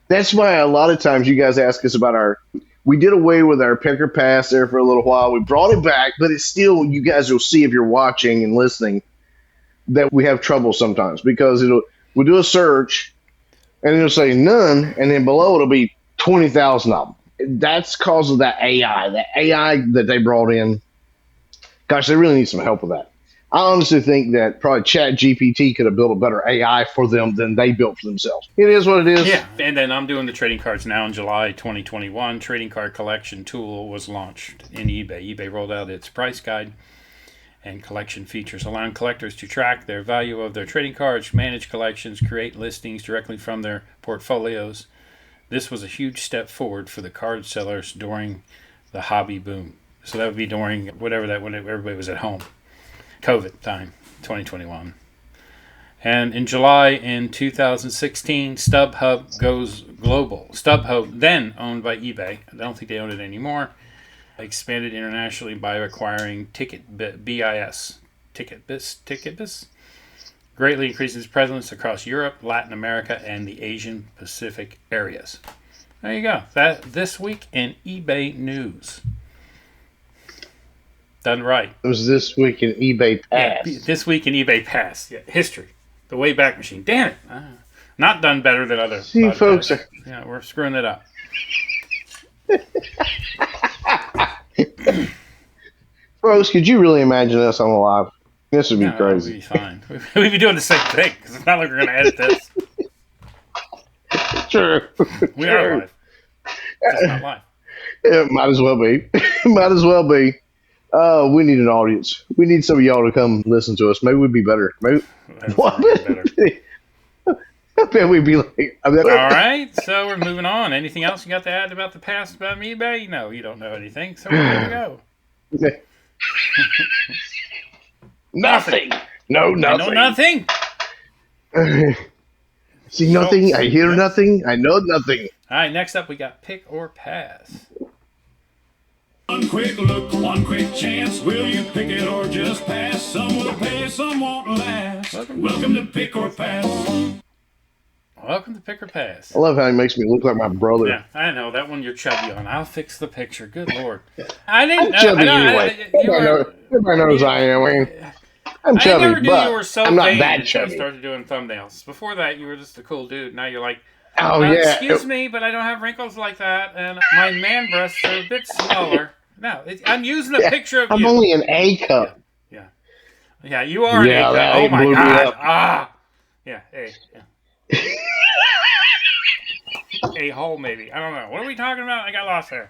That's why a lot of times you guys ask us about we did away with our picker pass there for a little while. We brought it back, but it's still, you guys will see if you're watching and listening that we have trouble sometimes because we'll do a search and it'll say none, and then below it'll be 20,000 of them. That's because of that AI that they brought in. Gosh, they really need some help with that. I honestly think that probably ChatGPT could have built a better AI for them than they built for themselves. It is what it is. Yeah, and then I'm doing the trading cards now in July 2021. Trading card collection tool was launched in eBay. eBay rolled out its price guide and collection features, allowing collectors to track their value of their trading cards, manage collections, create listings directly from their portfolios. This was a huge step forward for the card sellers during the hobby boom. So that would be during when everybody was at home. COVID time, 2021. And in July in 2016, StubHub goes global. StubHub, then owned by eBay, I don't think they own it anymore, expanded internationally by acquiring TicketBiz, greatly increasing its presence across Europe, Latin America, and the Asian Pacific areas. There you go. This week in eBay news. Done right. It was this week in eBay Pass. Yeah, this week in eBay Pass. Yeah, history. The Wayback Machine. Damn it. Not done better than other See, podcasts. folks. Yeah, we're screwing it up. Folks, could you really imagine us on live? This would be No, crazy. We'd be fine. We'd be doing the same thing because it's not like we're going to edit this. Sure. We are live. It's not live. It might as well be. Might as well be. We need an audience. We need some of y'all to come listen to us. Maybe we'd be better. Maybe. That's What? better. I bet we'd be like. All right, so we're moving on. Anything else you got to add about the past about eBay? No, you don't know anything, so we're good to go. Nothing. No, I nothing. know nothing. See nothing, I hear Yes. nothing, I know nothing. All right, next up we got pick or pass. One quick look, one quick chance. Will you pick it or just pass? Some will pay, some won't last. Welcome to Pick or Pass. Welcome to pick or pass. I love how he makes me look like my brother. Yeah, I know that one you're chubby on. I'll fix the picture. Good Lord, I didn't. I'm chubby anyway. Everybody knows I am. I'm I chubby, never knew but you were so I'm not vain that until you chubby. started doing thumbnails. Before that, you were just a cool dude. Now you're like, Oh yeah. excuse me, but I don't have wrinkles like that, and my man breasts are a bit smaller. No, I'm using a picture of I'm you. only an A cup. Yeah, you are. Yeah, an that A. Oh A my blew me God. up. Yeah, A. Yeah. A hole, maybe. I don't know. What are we talking about? I got lost there.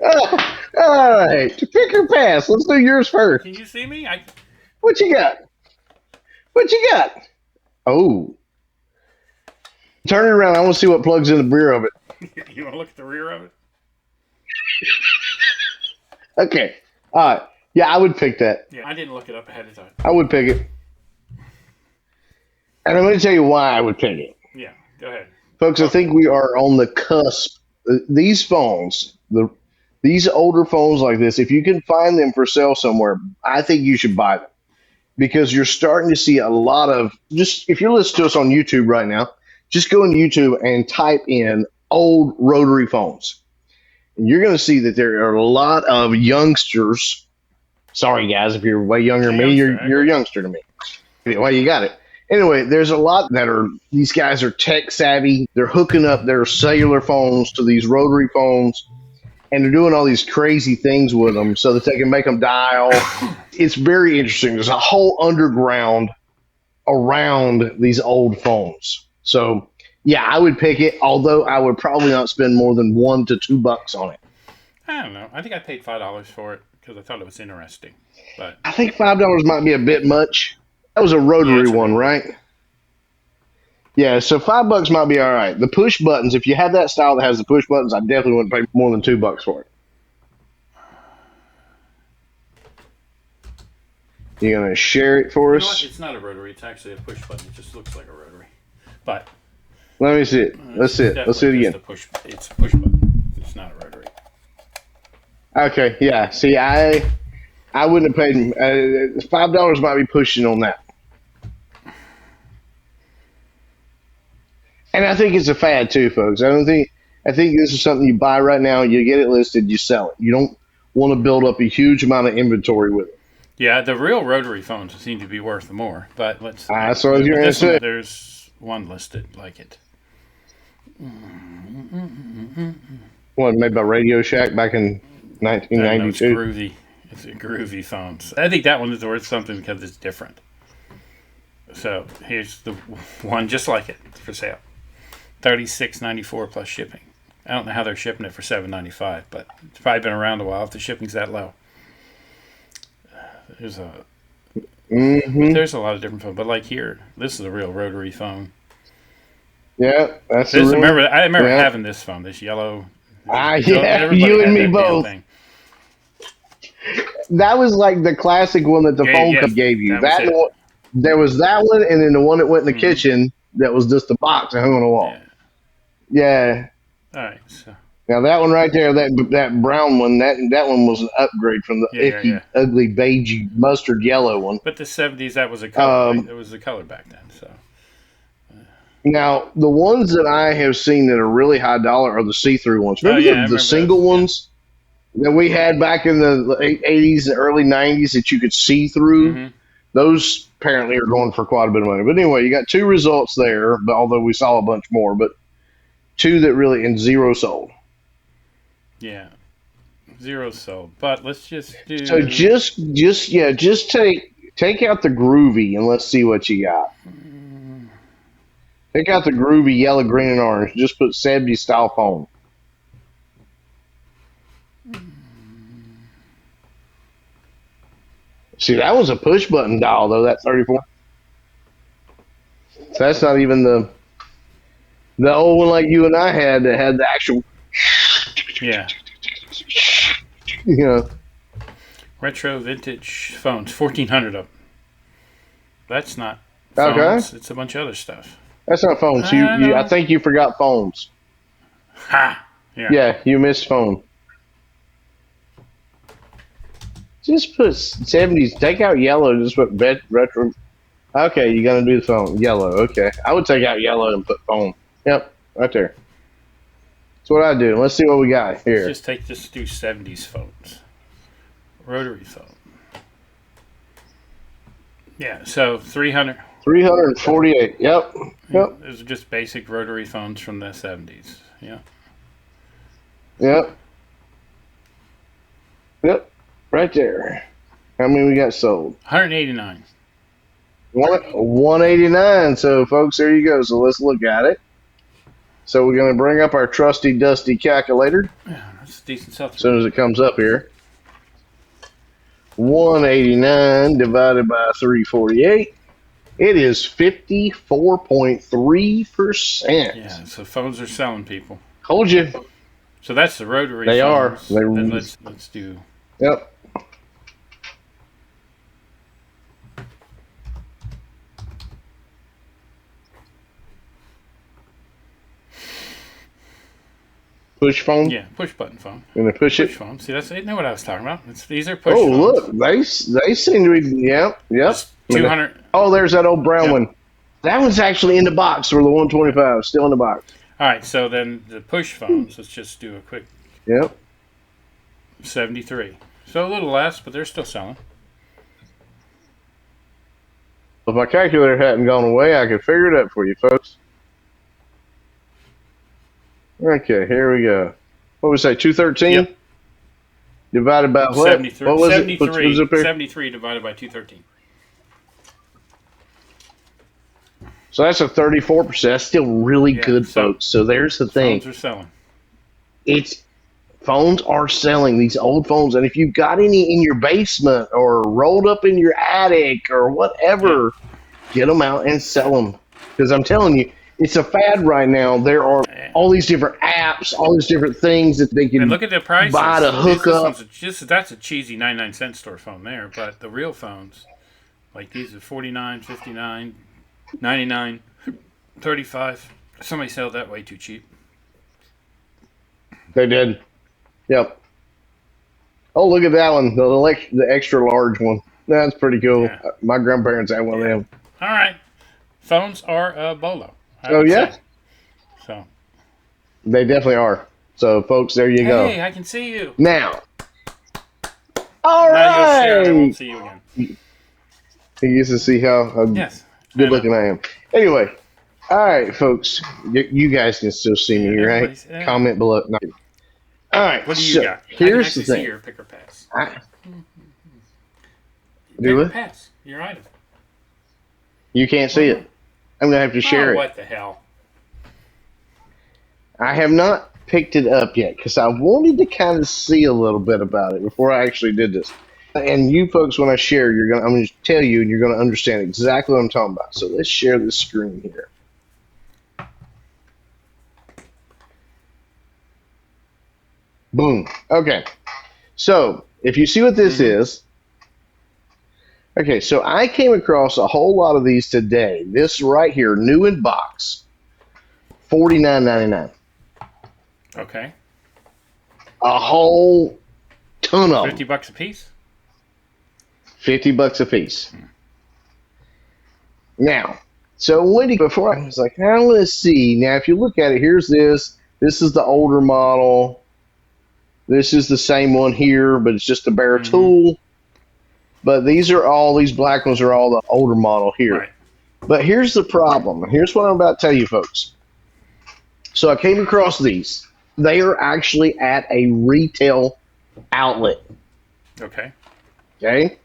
All right, pick or pass. Let's do yours first. Can you see me? What you got? What you got? Oh, turn it around. I want to see what plugs in the rear of it. You want to look at the rear of it? Okay. All right. Yeah, I would pick that. Yeah, I didn't look it up ahead of time. I would pick it. And I'm going to tell you why I would pick it. Yeah, go ahead. Folks, I think we are on the cusp. These phones, these older phones like this, if you can find them for sale somewhere, I think you should buy them. Because you're starting to see a lot of, just if you're listening to us on YouTube right now, just go on YouTube and type in old rotary phones. And you're going to see that there are a lot of youngsters. Sorry, guys, if you're way younger than me, you're a youngster to me. Well, you got it. Anyway, there's a lot that are, these guys are tech savvy. They're hooking up their cellular phones to these rotary phones, and they're doing all these crazy things with them so that they can make them dial. It's very interesting. There's a whole underground around these old phones. So, yeah, I would pick it, although I would probably not spend more than $1 to $2 on it. I don't know. I think I paid $5 for it because I thought it was interesting. But I think $5 might be a bit much. That was a rotary it's a one, rotary. right? Yeah, so $5 might be all right. The push buttons, if you have that style that has the push buttons, I definitely wouldn't pay more than $2 for it. You gonna share it for you know what? us? It's not a rotary. It's actually a push button. It just looks like a rotary. But Let me see it. Let's see it. Let's see it definitely again. just it's a push button. It's not a rotary. Okay, yeah. See, I wouldn't have paid $5 might be pushing on that. And I think it's a fad too, folks. I think this is something you buy right now, you get it listed, you sell it. You don't want to build up a huge amount of inventory with it. Yeah, the real rotary phones seem to be worth more. But let's. That's what I was gonna this say. one, there's one listed like it. What, made by Radio Shack back in I don't know, it's 1992? groovy. It's a groovy phone. So I think that one is worth something because it's different. So here's the one just like it for sale. $36.94 plus shipping. I don't know how they're shipping it for $7.95, but it's probably been around a while if the shipping's that low. There's a there's a lot of different phones, but like here, this is a real rotary phone. Yeah, that's This, the real. I remember yeah. having this phone, this yellow. Yeah, Everybody you had and me that damn both. thing. That was like the classic one that the phone yes, company gave you. that was it. One, there was that one, and then the one that went in the kitchen that was just the box that hung on the wall. Yeah. All right. So Now that one right there, that brown one, that one was an upgrade from the icky, ugly, beigey, mustard yellow one. but the 70s, that was a color. Right? It was a color back then. So Now the ones that I have seen that are really high dollar are the see-through ones. Remember I the remember single those, ones that we had back in the 80s and early 90s that you could see through? Mm-hmm. Those apparently are going for quite a bit of money. But anyway, you got two results there, but although we saw a bunch more, but two that really, and zero sold. yeah, zero sold. But let's just do. So just take out the groovy and let's see what you got. Take out the groovy yellow, green, and orange. Just put 70 style phone. See, that was a push button dial though. That 34. So that's not even the old one like you and I had that had the actual. Yeah. You know. Retro vintage phones, 1,400 of them. That's not phones. Okay. It's a bunch of other stuff. That's not phones. I think you forgot phones. Ha! Yeah. Yeah, you missed phone. Just put 70s. Take out yellow. Just put retro. Okay, you're gonna do the phone. Yellow. Okay, I would take out yellow and put phone. Yep, right there. That's what I do. Let's see what we got here. Just do 70s phones. Rotary phone. Yeah, so 300. 348. Yep. Yep. Those are just basic rotary phones from the 70s. Yeah. Yep. Yep. Right there. How many we got sold? 189. 189. So, folks, there you go. So let's look at it. So we're going to bring up our trusty, dusty calculator. Yeah, that's decent stuff. As soon as it comes up here. 189 divided by 348. It is 54.3%. Yeah, so phones are selling, people. Told you. So that's the rotary They phones. are. Then let's do... Yep. Push phone? Yeah, push button phone. Gonna push Push it? phone. See, that's know what I was talking about. These are push Oh, phones. look. They seem to be, yep. Just 200. Oh, there's that old brown Yep. one. That one's actually in the box for the 125. Still in the box. All right, so then the push phones, let's just do a quick Yep. 73. So a little less, but they're still selling. If my calculator hadn't gone away, I could figure it out for you, folks. Okay, here we go. What would we say, 213? Yep. Divided by what? 73. What was 73, it? What was up here? 73 divided by 213. So that's a 34%. That's still really good, folks. So there's the thing. Phones are selling. Phones are selling, these old phones. And if you've got any in your basement or rolled up in your attic or whatever, get them out and sell them. Because I'm telling you, it's a fad right now. There are all these different apps, all these different things that they can And look at the prices. buy to hook up. That's a cheesy 99-cent store phone there, but the real phones, like these are 49, 59, 99, 35. Somebody sold that way too cheap. They did. Yep. Oh, look at that one, the extra large one. That's pretty cool. Yeah. My grandparents had one of them. All right. Phones are BOLO. Oh, yeah? Say. So. They definitely are. So, folks, there you go. Hey, I can see you. Now. All Now you'll share and I right. won't see you again. He used to see how Yes. good looking I am. Anyway. All right, folks. You guys can still see me, right? Comment below. No. All right. What do you so got? Here's the I can actually see thing. your picker pass. Do Picker it? pass. Your item. You can't see it. I'm going to have to share it. What the hell? I have not picked it up yet because I wanted to kind of see a little bit about it before I actually did this. And you folks, when I share, I'm going to tell you and you're going to understand exactly what I'm talking about. So let's share the screen here. Boom. Okay. So if you see what this is, okay, so I came across a whole lot of these today. This right here, new in box, $49.99. Okay. A whole ton of them. $50 a piece? $50 a piece. Now, so before I was like, now let's see. Now, if you look at it, here's this. This is the older model. This is the same one here, but it's just a bare tool. But these black ones are all the older model here. Right. But here's the problem. Here's what I'm about to tell you, folks. So I came across these. They are actually at a retail outlet. Okay. Okay?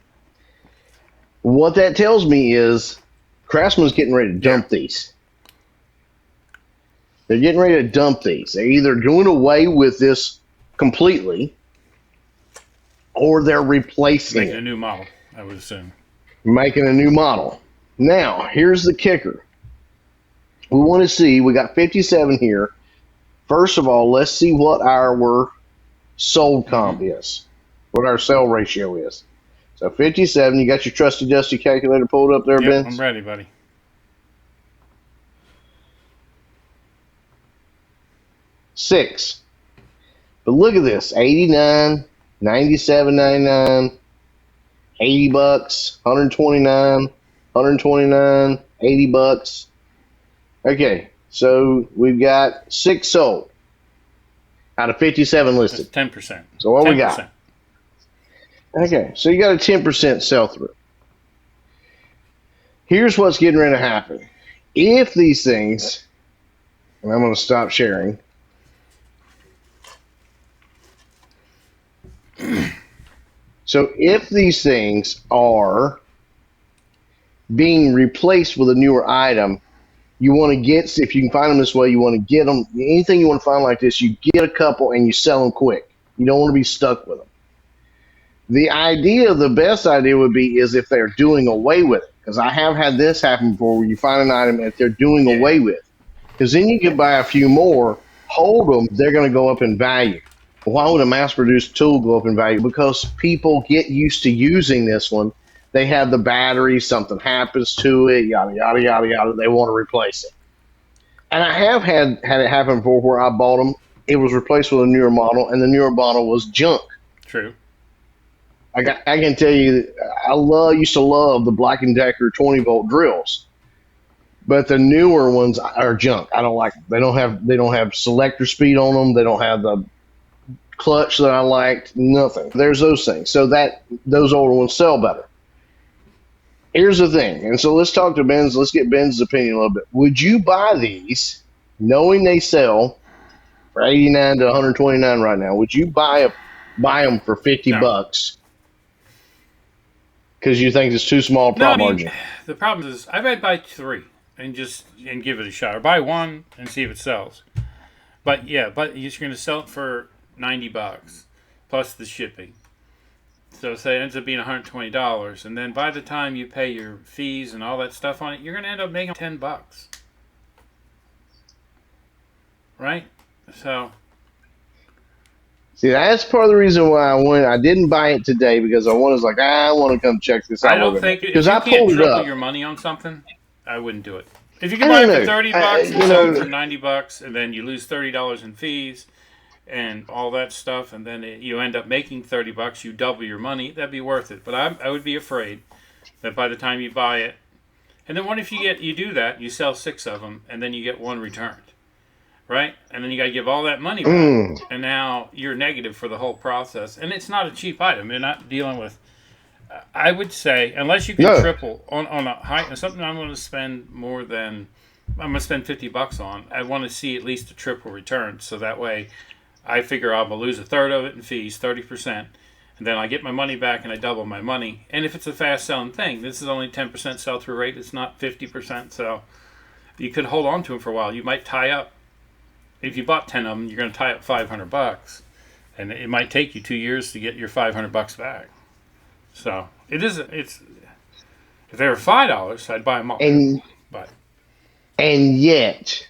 What that tells me is Craftsman's getting ready to dump these. They're getting ready to dump these. They're either doing away with this completely or they're replacing Making it. a new model, I would assume. Making a new model. Now, here's the kicker. We want to see, we got 57 here. First of all, let's see what our sold comp is, what our sell ratio is. So 57, you got your trusty dusty calculator pulled up there, Yep, Ben? I'm ready, buddy. 6. But look at this, 89, 97.99, 80 bucks, 129, 129, 80 bucks. Okay, so we've got 6 sold out of 57 listed. That's 10%. So what 10%. we got? Okay, so you got a 10% sell through. Here's what's getting ready to happen. If these things, and I'm going to stop sharing. So if these things are being replaced with a newer item, you want to get, if you can find them this way, you want to get them, anything you want to find like this, you get a couple and you sell them quick. You don't want to be stuck with them. The best idea would be is if they're doing away with it. Because I have had this happen before where you find an item that they're doing away with. Because then you can buy a few more, hold them, they're going to go up in value. Why would a mass-produced tool go up in value? Because people get used to using this one. They have the battery, something happens to it, yada, yada, yada, yada. They want to replace it. And I have had it happen before where I bought them. It was replaced with a newer model, and the newer model was junk. True. I can tell you, used to love the Black & Decker 20-volt drills. But the newer ones are junk. I don't like them. They don't have selector speed on them. They don't have the clutch that I liked. Nothing. There's those things. So those older ones sell better. Here's the thing. And so let's talk to Ben's. Let's get Ben's opinion a little bit. Would you buy these knowing they sell for 89 to 129 right now? Would you buy them for 50 bucks? Because you think it's too small profit margin. The problem is I'd buy 3 and give it a shot, or buy 1 and see if it sells. But you're going to sell it for $90 plus the shipping. So say it ends up being $120, and then by the time you pay your fees and all that stuff on it, you're going to end up making $10. Right? So. See, that's part of the reason why I didn't buy it today, because I want to come check this out. I don't think because I can't triple your money on something, I wouldn't do it. If you can buy it for $30 and sell it for $90, and then you lose $30 in fees and all that stuff, and then you end up making $30, you double your money, that'd be worth it. But I would be afraid that by the time you buy it, and then what if you do that, you sell 6 of them, and then you get 1 returned. Right? And then you got to give all that money back. And now you're negative for the whole process. And it's not a cheap item. You're not dealing with, I would say, unless you can triple on a high, something I'm going to spend I'm going to spend $50 on. I want to see at least a triple return. So that way I figure I'm going to lose a third of it in fees, 30%. And then I get my money back and I double my money. And if it's a fast selling thing, this is only 10% sell through rate. It's not 50%. So you could hold on to them for a while. You might tie up. If you bought 10 of them, you're going to tie up $500, and it might take you 2 years to get your $500 back. So it's if they were $5, I'd buy them all. And yet,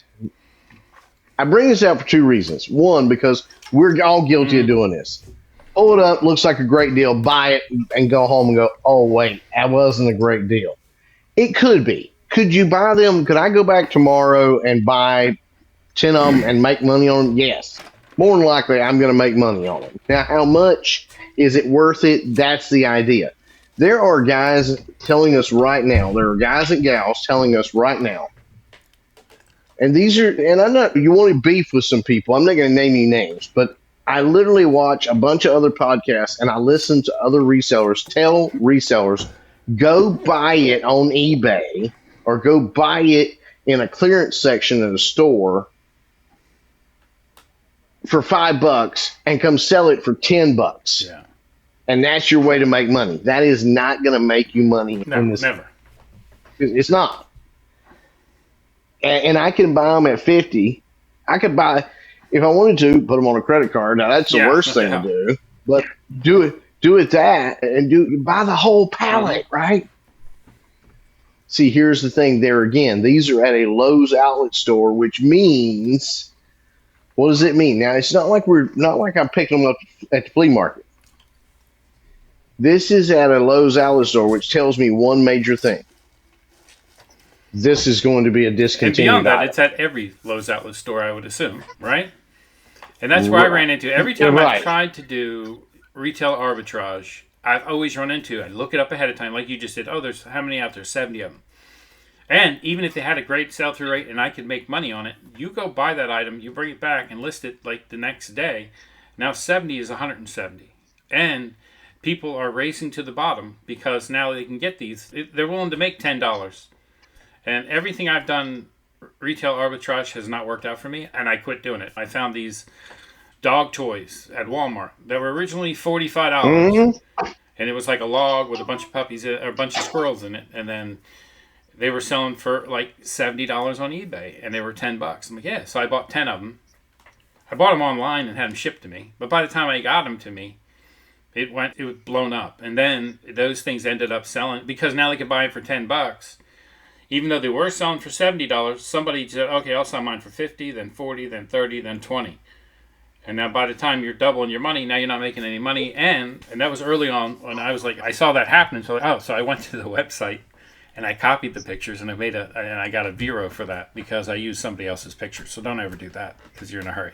I bring this out for 2 reasons. One, because we're all guilty of doing this. Pull it up, looks like a great deal, buy it, and go home and go, oh wait, that wasn't a great deal. It could be. Could you buy them? Could I go back tomorrow and buy 10 of them and make money on them? Yes. More than likely, I'm going to make money on them. Now, how much is it worth it? That's the idea. There are guys telling us right now, there are guys and gals telling us right now, and I'm not, you want to beef with some people. I'm not going to name any names, but I literally watch a bunch of other podcasts and I listen to other resellers tell resellers, go buy it on eBay or go buy it in a clearance section at a store for $5 and come sell it for $10. Yeah. And that's your way to make money. That is not going to make you money. No, never. It's not. And I can buy them at 50. I could buy, if I wanted to, put them on a credit card. Now that's the worst thing to do, but do it that and buy the whole pallet, right? See, here's the thing there again. These are at a Lowe's outlet store, which means, what does it mean? Now, it's not like I'm picking them up at the flea market. This is at a Lowe's outlet store, which tells me one major thing. This is going to be a discontinued And beyond that, item. it's at every Lowe's outlet store, I would assume, right? And that's where I ran into. Every time Right. I've tried to do retail arbitrage, I've always run into, I look it up ahead of time, like you just said, oh, there's how many out there? 70 of them. And even if they had a great sell-through rate and I could make money on it, you go buy that item, you bring it back and list it like the next day. Now 70 is 170. And people are racing to the bottom because now they can get these. They're willing to make $10. And everything I've done, retail arbitrage, has not worked out for me, and I quit doing it. I found these dog toys at Walmart that were originally $45. And it was like a log with a bunch of puppies, or a bunch of squirrels in it. And then they were selling for like $70 on eBay, and they were $10. I'm like, yeah. So I bought 10 of them. I bought them online and had them shipped to me. But by the time I got them to me, it was blown up. And then those things ended up selling because now they could buy it for $10. Even though they were selling for $70, somebody said, okay, I'll sell mine for $50, then $40, then $30, then $20. And now by the time you're doubling your money, now you're not making any money. And that was early on when I was like, I saw that happening. So I went to the website and I copied the pictures and I got a Vero for that because I used somebody else's pictures. So don't ever do that because you're in a hurry.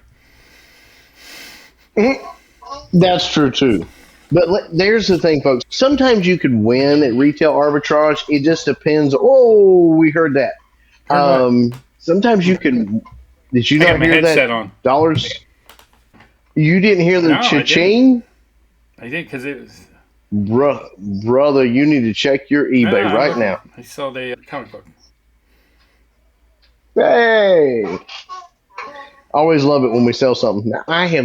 That's true too. But there's the thing, folks. Sometimes you could win at retail arbitrage. It just depends. Oh, we heard that. Sometimes you can. Did you not hear that? On. Dollars. You didn't hear the cha-ching? I did because it was. Brother, you need to check your eBay right now. I saw the comic book. Hey. Always love it when we sell something. Now, maybe I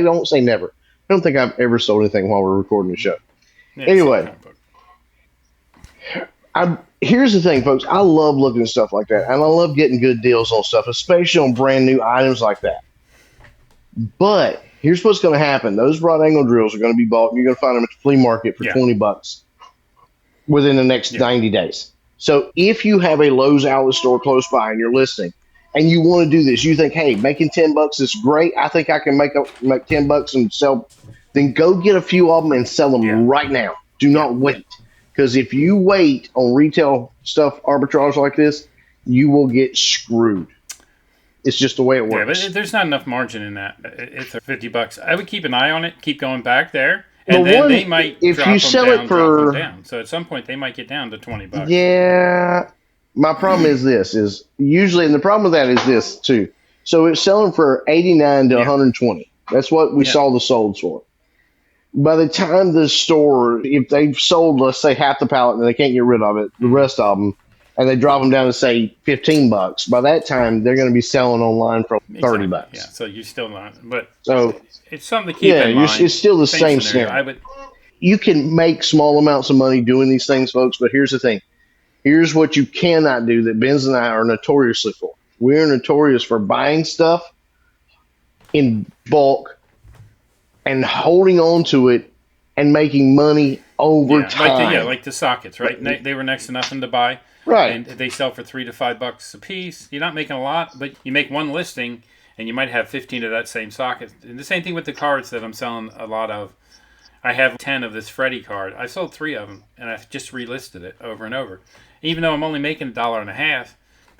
won't say never. I don't think I've ever sold anything while we're recording the show. Yeah, anyway, here's the thing, folks. I love looking at stuff like that, and I love getting good deals on stuff, especially on brand new items like that. But here's what's going to happen. Those broad angle drills are going to be bought, and you're going to find them at the flea market for $20 within the next 90 days. So if you have a Lowe's outlet store close by and you're listening, and you want to do this, you think, hey, making $10 is great. I think I can make $10 and sell. Then go get a few of them and sell them right now. Do not wait. Because if you wait on retail stuff, arbitrage like this, you will get screwed. It's just the way it works. Yeah, but there's not enough margin in that. It's $50. I would keep an eye on it, keep going back there. And then they might drop them down. So at some point, they might get down to $20. Yeah. My problem is usually, and the problem with that is this too. So it's selling for $89 to $120. That's what we saw the solds for. By the time the store, if they've sold, let's say half the pallet and they can't get rid of it, the rest of them, and they drop them down to say $15, by that time they're going to be selling online for $30. Yeah, so you're still not, but so it's something to keep in mind. It's still the same scenario. You can make small amounts of money doing these things, folks, but here's the thing. Here's what you cannot do that Benz and I are notoriously for. We're notorious for buying stuff in bulk and holding on to it and making money over time. Like the sockets, right? They were next to nothing to buy. Right. And they sell for $3 to $5 a piece. You're not making a lot, but you make one listing and you might have 15 of that same socket. And the same thing with the cards that I'm selling a lot of. I have 10 of this Freddy card. I sold 3 of them, and I've just relisted it over and over. Even though I'm only making $1.50,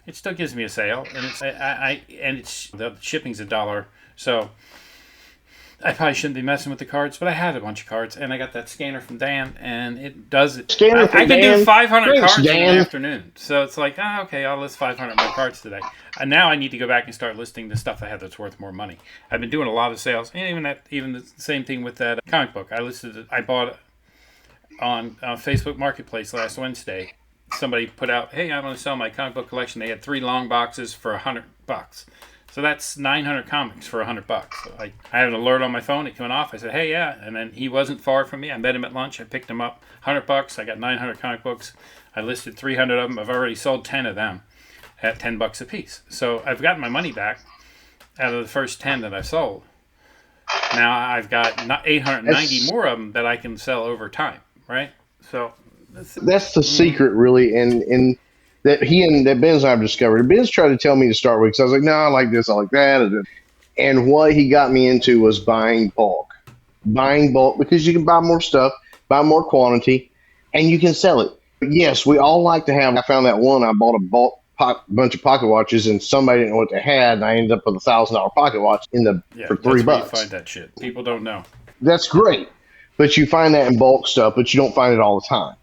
it still gives me a sale, and the shipping's $1. So I probably shouldn't be messing with the cards, but I had a bunch of cards, and I got that scanner from Dan, and it does it. I can do 500 cards in an afternoon. So it's like, okay, I'll list 500 more cards today. And now I need to go back and start listing the stuff I have that's worth more money. I've been doing a lot of sales, and even the same thing with that comic book. I bought it on Facebook Marketplace last Wednesday. Somebody put out, hey, I'm going to sell my comic book collection. They had 3 long boxes for $100. So that's 900 comics for $100. So I had an alert on my phone. It came off. I said, hey, yeah. And then he wasn't far from me. I met him at lunch. I picked him up. $100. I got 900 comic books. I listed 300 of them. I've already sold 10 of them at $10 a piece. So I've gotten my money back out of the first 10 that I've sold. Now I've got 890 more of them that I can sell over time, right? So that's the secret, really, and that Ben's and I've discovered. Ben's tried to tell me to start with, because I was like, no, I like this, I like that. And what he got me into was buying bulk. Buying bulk because you can buy more stuff, buy more quantity, and you can sell it. But yes, we all like to have, I found that one, I bought a bulk bunch of pocket watches, and somebody didn't know what they had, and I ended up with $1,000 pocket watch for that's where you $3. find that shit. People don't know. That's great, but you find that in bulk stuff, but you don't find it all the time.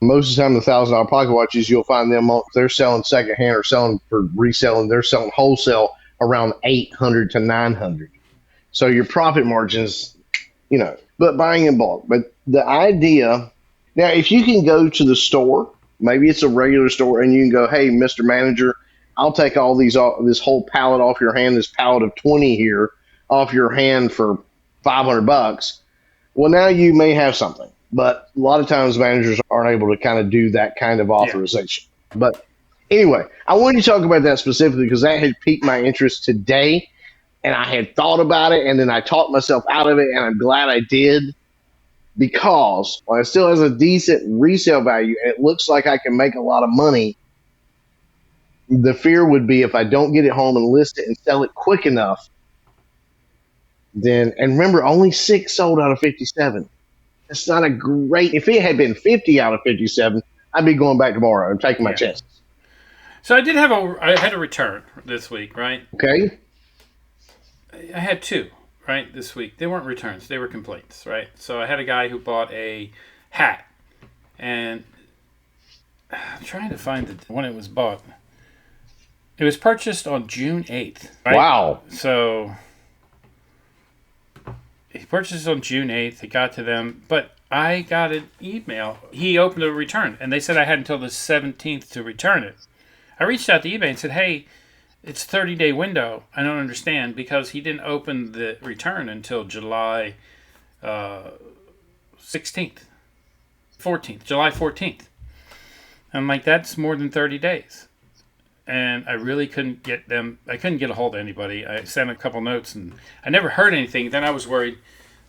Most of the time, the $1,000 pocket watches, you'll find them they're selling secondhand or selling for reselling. They're selling wholesale around $800 to $900. So your profit margins, but buying in bulk. But the idea now, if you can go to the store, maybe it's a regular store, and you can go, hey, Mr. Manager, I'll take this whole pallet off your hand, this pallet of 20 here off your hand for $500. Well, now you may have something. But a lot of times managers aren't able to kind of do that kind of authorization. Yeah. But anyway, I wanted to talk about that specifically because that had piqued my interest today, and I had thought about it, and then I talked myself out of it, and I'm glad I did because while it still has a decent resale value and it looks like I can make a lot of money, the fear would be if I don't get it home and list it and sell it quick enough, then, and remember, only 6 sold out of 57. That's not a great. If it had been 50 out of 57, I'd be going back tomorrow and taking my chances. So I had a return this week, right? Okay. I had 2, right, this week. They weren't returns. They were complaints, right? So I had a guy who bought a hat, and I'm trying to find when it was bought. It was purchased on June 8th. Right? Wow. So he purchased on June 8th. It got to them, but I got an email. He opened a return, and they said I had until the 17th to return it. I reached out to eBay and said, hey, it's a 30-day window. I don't understand because he didn't open the return until July 16th, 14th, July 14th. I'm like, that's more than 30 days. And I really couldn't get them. I couldn't get a hold of anybody. I sent a couple notes, and I never heard anything. Then I was worried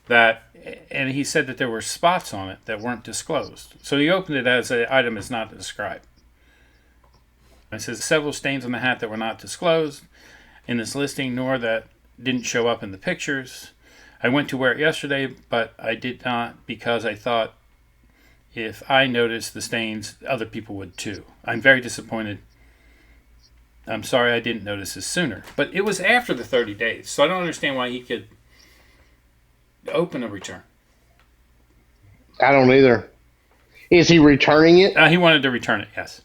that, and he said that there were spots on it that weren't disclosed. So he opened it as an item is not described. It says several stains on the hat that were not disclosed in this listing, nor that didn't show up in the pictures. I went to wear it yesterday, but I did not because I thought if I noticed the stains, other people would too. I'm very disappointed. I'm sorry I didn't notice this sooner. But it was after the 30 days, so I don't understand why he could open a return. I don't either. Is he returning it? He wanted to return it, yes.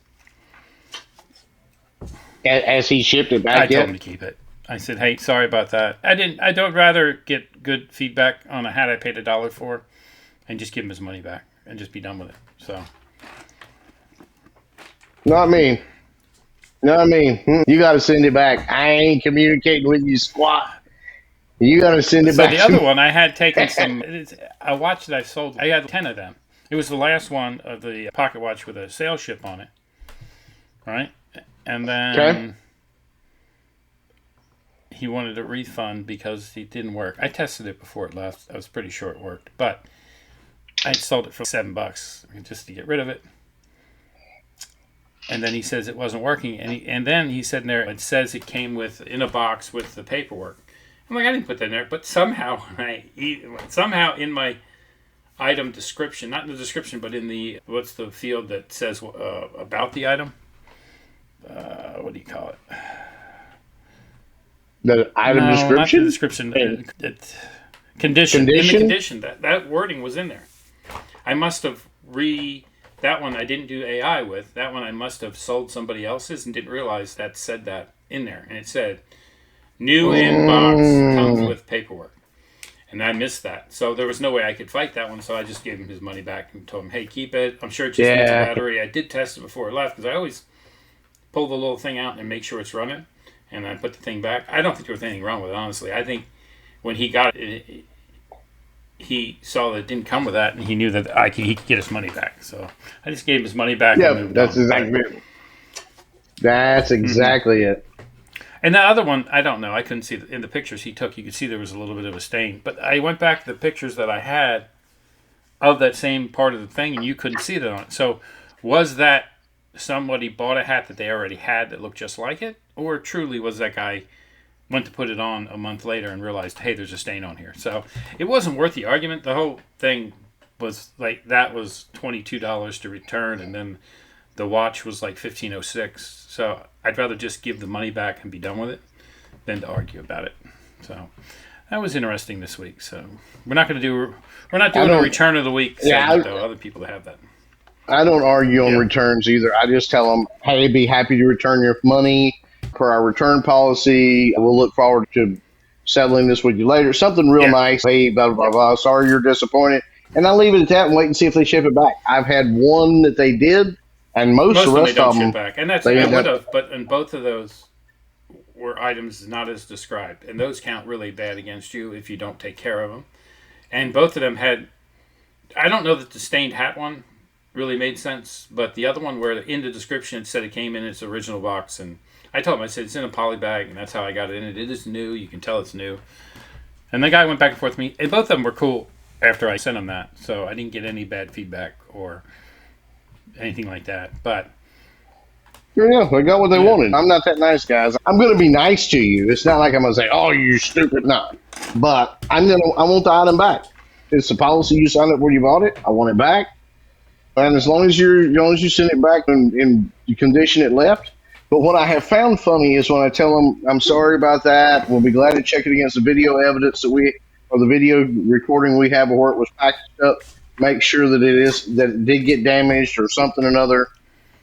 As he shipped it back I told him to keep it. I said, hey, sorry about that. I don't rather get good feedback on a hat I paid $1 for and just give him his money back and just be done with it. So. Not me. You got to send it back. I ain't communicating with you squat. You got to send it back. So the other one, I had taken a watch that I sold. I had 10 of them. It was the last one of the pocket watch with a sales ship on it. Right? And then he wanted a refund because it didn't work. I tested it before it left. I was pretty sure it worked. But I sold it for $7 just to get rid of it. And then he says it wasn't working. And then he said in there, it says it came in a box with the paperwork. I'm like, I didn't put that in there. But somehow in my item description, not in the description, but in what's the field that says about the item? What do you call it? The item description? Not the description. Condition. In the condition, that wording was in there. I must have that one I didn't do AI with. That one I must have sold somebody else's and didn't realize that said that in there. And it said, new in box comes with paperwork. And I missed that. So there was no way I could fight that one. So I just gave him his money back and told him, hey, keep it. I'm sure it just needs a battery. I did test it before it left because I always pull the little thing out and make sure it's running. And I put the thing back. I don't think there was anything wrong with it, honestly. I think when he got it, he saw that it didn't come with that, and he knew that he could get his money back. So I just gave him his money back. Yeah, that's exactly it. That's exactly it. And that other one, I don't know. I couldn't see in the pictures he took. You could see there was a little bit of a stain. But I went back to the pictures that I had of that same part of the thing, and you couldn't see that on it. So was that somebody bought a hat that they already had that looked just like it, or truly was that guy went to put it on a month later and realized, hey, there's a stain on here? So it wasn't worth the argument. The whole thing was like, that was $22 to return, and then The watch was like $15.06. So I'd rather just give the money back and be done with it than to argue about it. So that was interesting this week. So we're not doing a return of the week segment, though. Other people have that. I don't argue on returns either. I just tell them, hey, be happy to return your money per our return policy. We'll look forward to settling this with you later. Something real nice. Hey, blah, blah, blah. Sorry you're disappointed. And I'll leave it at that and wait and see if they ship it back. I've had one that they did, and most of the rest of them ship back. And that's they would have, but in both of those were items not as described. And those count really bad against you if you don't take care of them. And both of them had, I don't know that the stained hat one really made sense, but the other one where in the description it said it came in its original box, and I told him, I said, it's in a poly bag, and that's how I got it in it. It is new. You can tell it's new. And the guy went back and forth with me, and both of them were cool after I sent him that, so I didn't get any bad feedback or anything like that. But yeah, they got what they wanted. I'm not that nice, guys. I'm going to be nice to you. It's not like I'm going to say, oh, you stupid. No. But I want the item back. It's the policy you signed up when you bought it. I want it back. And as long as you send it back in the condition it left. But what I have found funny is when I tell them, I'm sorry about that. We'll be glad to check it against the video evidence or the video recording we have of where it was packaged up. Make sure that it did get damaged or something or another.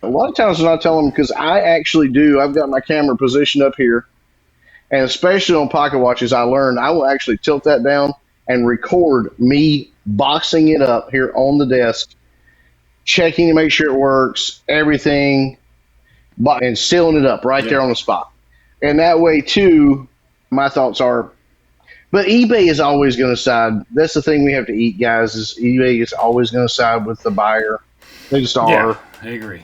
A lot of times when I tell them, because I actually do, I've got my camera positioned up here, and especially on pocket watches, I learned I will actually tilt that down and record me boxing it up here on the desk, checking to make sure it works, everything, and sealing it up right there on the spot. And that way, too, my thoughts are, but eBay is always going to side. That's the thing we have to eat, guys, is eBay is always going to side with the buyer. They just are. Yeah, I agree.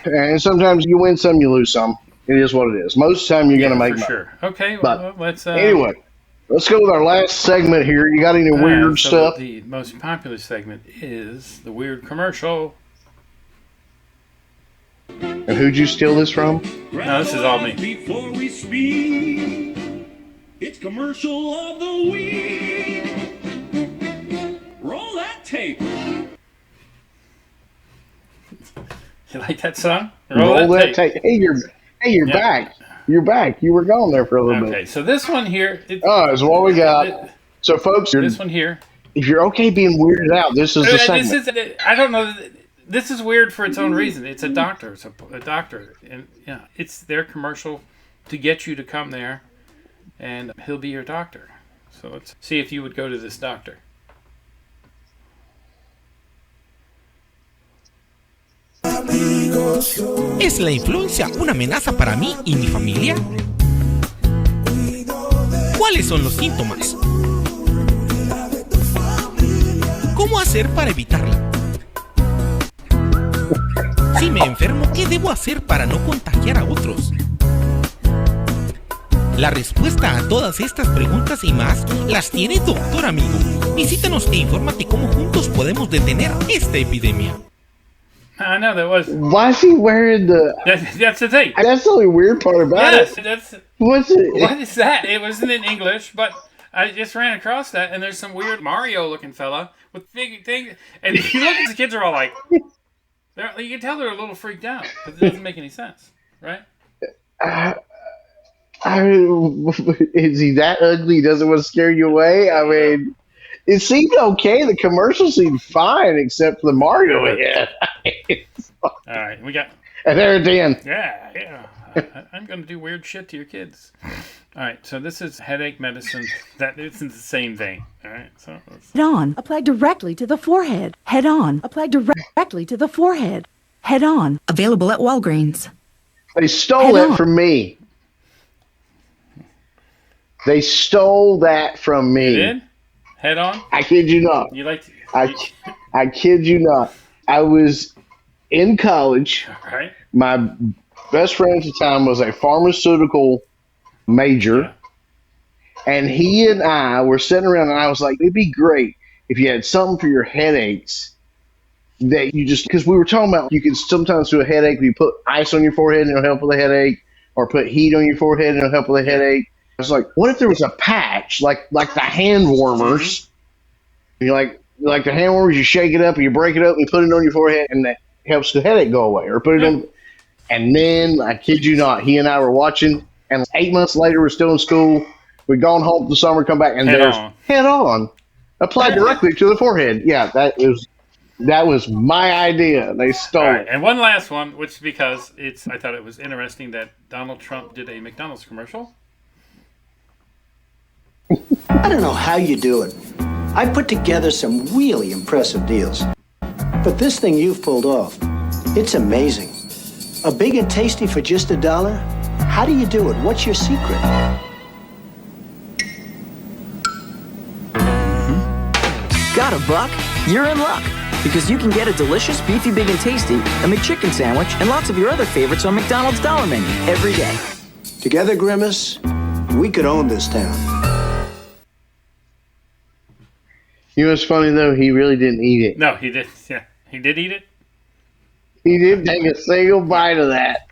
And sometimes you win some, you lose some. It is what it is. Most of the time, you're going to make money. Sure. Okay, well, let's... anyway, let's go with our last segment here. You got any weird stuff? The most popular segment is the weird commercial. And who'd you steal this from? No, this is all me. Before we speak, it's commercial of the week. Roll that tape. You like that song? Roll that tape. Hey, you're back. You're back. You were gone there for a little bit. Okay, so this one here. Is what we got. So, folks, this one here. If you're okay being weirded out, this is the segment. I don't know. This is weird for its own reason. It's a doctor. It's a doctor, and it's their commercial to get you to come there, and he'll be your doctor. So let's see if you would go to this doctor. ¿Es la influencia una amenaza para mí y mi familia? ¿Cuáles son los síntomas? ¿Cómo hacer para evitarla? Si me enfermo, ¿qué debo hacer para no contagiar a otros? La respuesta a todas estas preguntas y más las tiene Doctor Amigo. Visítanos e infórmate cómo juntos podemos detener esta epidemia. I know that was. Why is he wearing the? That's the thing. That's the only weird part about it. Yes, What's it? What is that? It wasn't in English, but I just ran across that, and there's some weird Mario-looking fella with big things. And if you look, the kids are all like, you can tell they're a little freaked out because it doesn't make any sense, right? Is he that ugly? He doesn't want to scare you away? I mean, it seemed okay. The commercial seemed fine, except for the Mario. Yeah. All right, we got. And there it is. Yeah. I'm going to do weird shit to your kids. All right, so this is headache medicine. It's in the same vein. All right, so head on, apply directly to the forehead. Head on, apply directly to the forehead. Head on, available at Walgreens. They stole it from me. They stole that from me. You did? Head on? I kid you not. You like to, I kid you not. I was in college. All right. My best friend at the time was a pharmaceutical major. Yeah. And he and I were sitting around, and I was like, it'd be great if you had something for your headaches that you just, because we were talking about you can sometimes do a headache, you put ice on your forehead and it'll help with a headache, or put heat on your forehead and it'll help with a headache. I was like, what if there was a patch, like the hand warmers? Mm-hmm. You like the hand warmers, you shake it up and you break it up and you put it on your forehead, and that helps the headache go away, or put it on. And then, I kid you not, he and I were watching, and 8 months later, we're still in school. We'd gone home for the summer, come back, and there's head on. Applied directly to the forehead. Yeah, that was my idea. They stole it. And one last one, which because I thought it was interesting that Donald Trump did a McDonald's commercial. I don't know how you do it. I put together some really impressive deals. But this thing you've pulled off, it's amazing. A big and tasty for just $1? How do you do it? What's your secret? Got a buck? You're in luck. Because you can get a delicious beefy big and tasty, a McChicken sandwich, and lots of your other favorites on McDonald's Dollar Menu every day. Together, Grimace, we could own this town. You know what's funny, though? He really didn't eat it. No, he did. Yeah, he did eat it. He didn't take a single bite of that.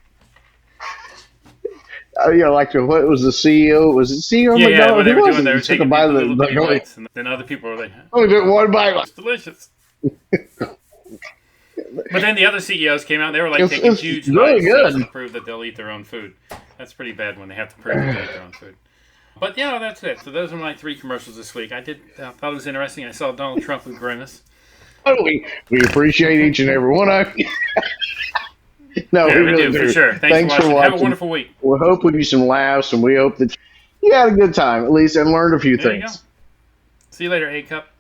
Like what was the CEO? Was it CEO of McDonald's? When they were doing, they were took taking a bite of little the bitty bites, and then other people were like, only took one bite. It's delicious. But then the other CEOs came out, they were like taking huge really bites good to prove that they'll eat their own food. That's pretty bad when they have to prove that they eat their own food. But yeah, that's it. So those are my 3 commercials this week. I thought it was interesting. I saw Donald Trump with Grimace. We appreciate each and every one of you. No, Yeah, we we really do, for sure. Thanks for watching. Have a wonderful week. We hope we give you some laughs, and we hope that you had a good time, at least, and learned a few There you things. go. See you later, A-Cup.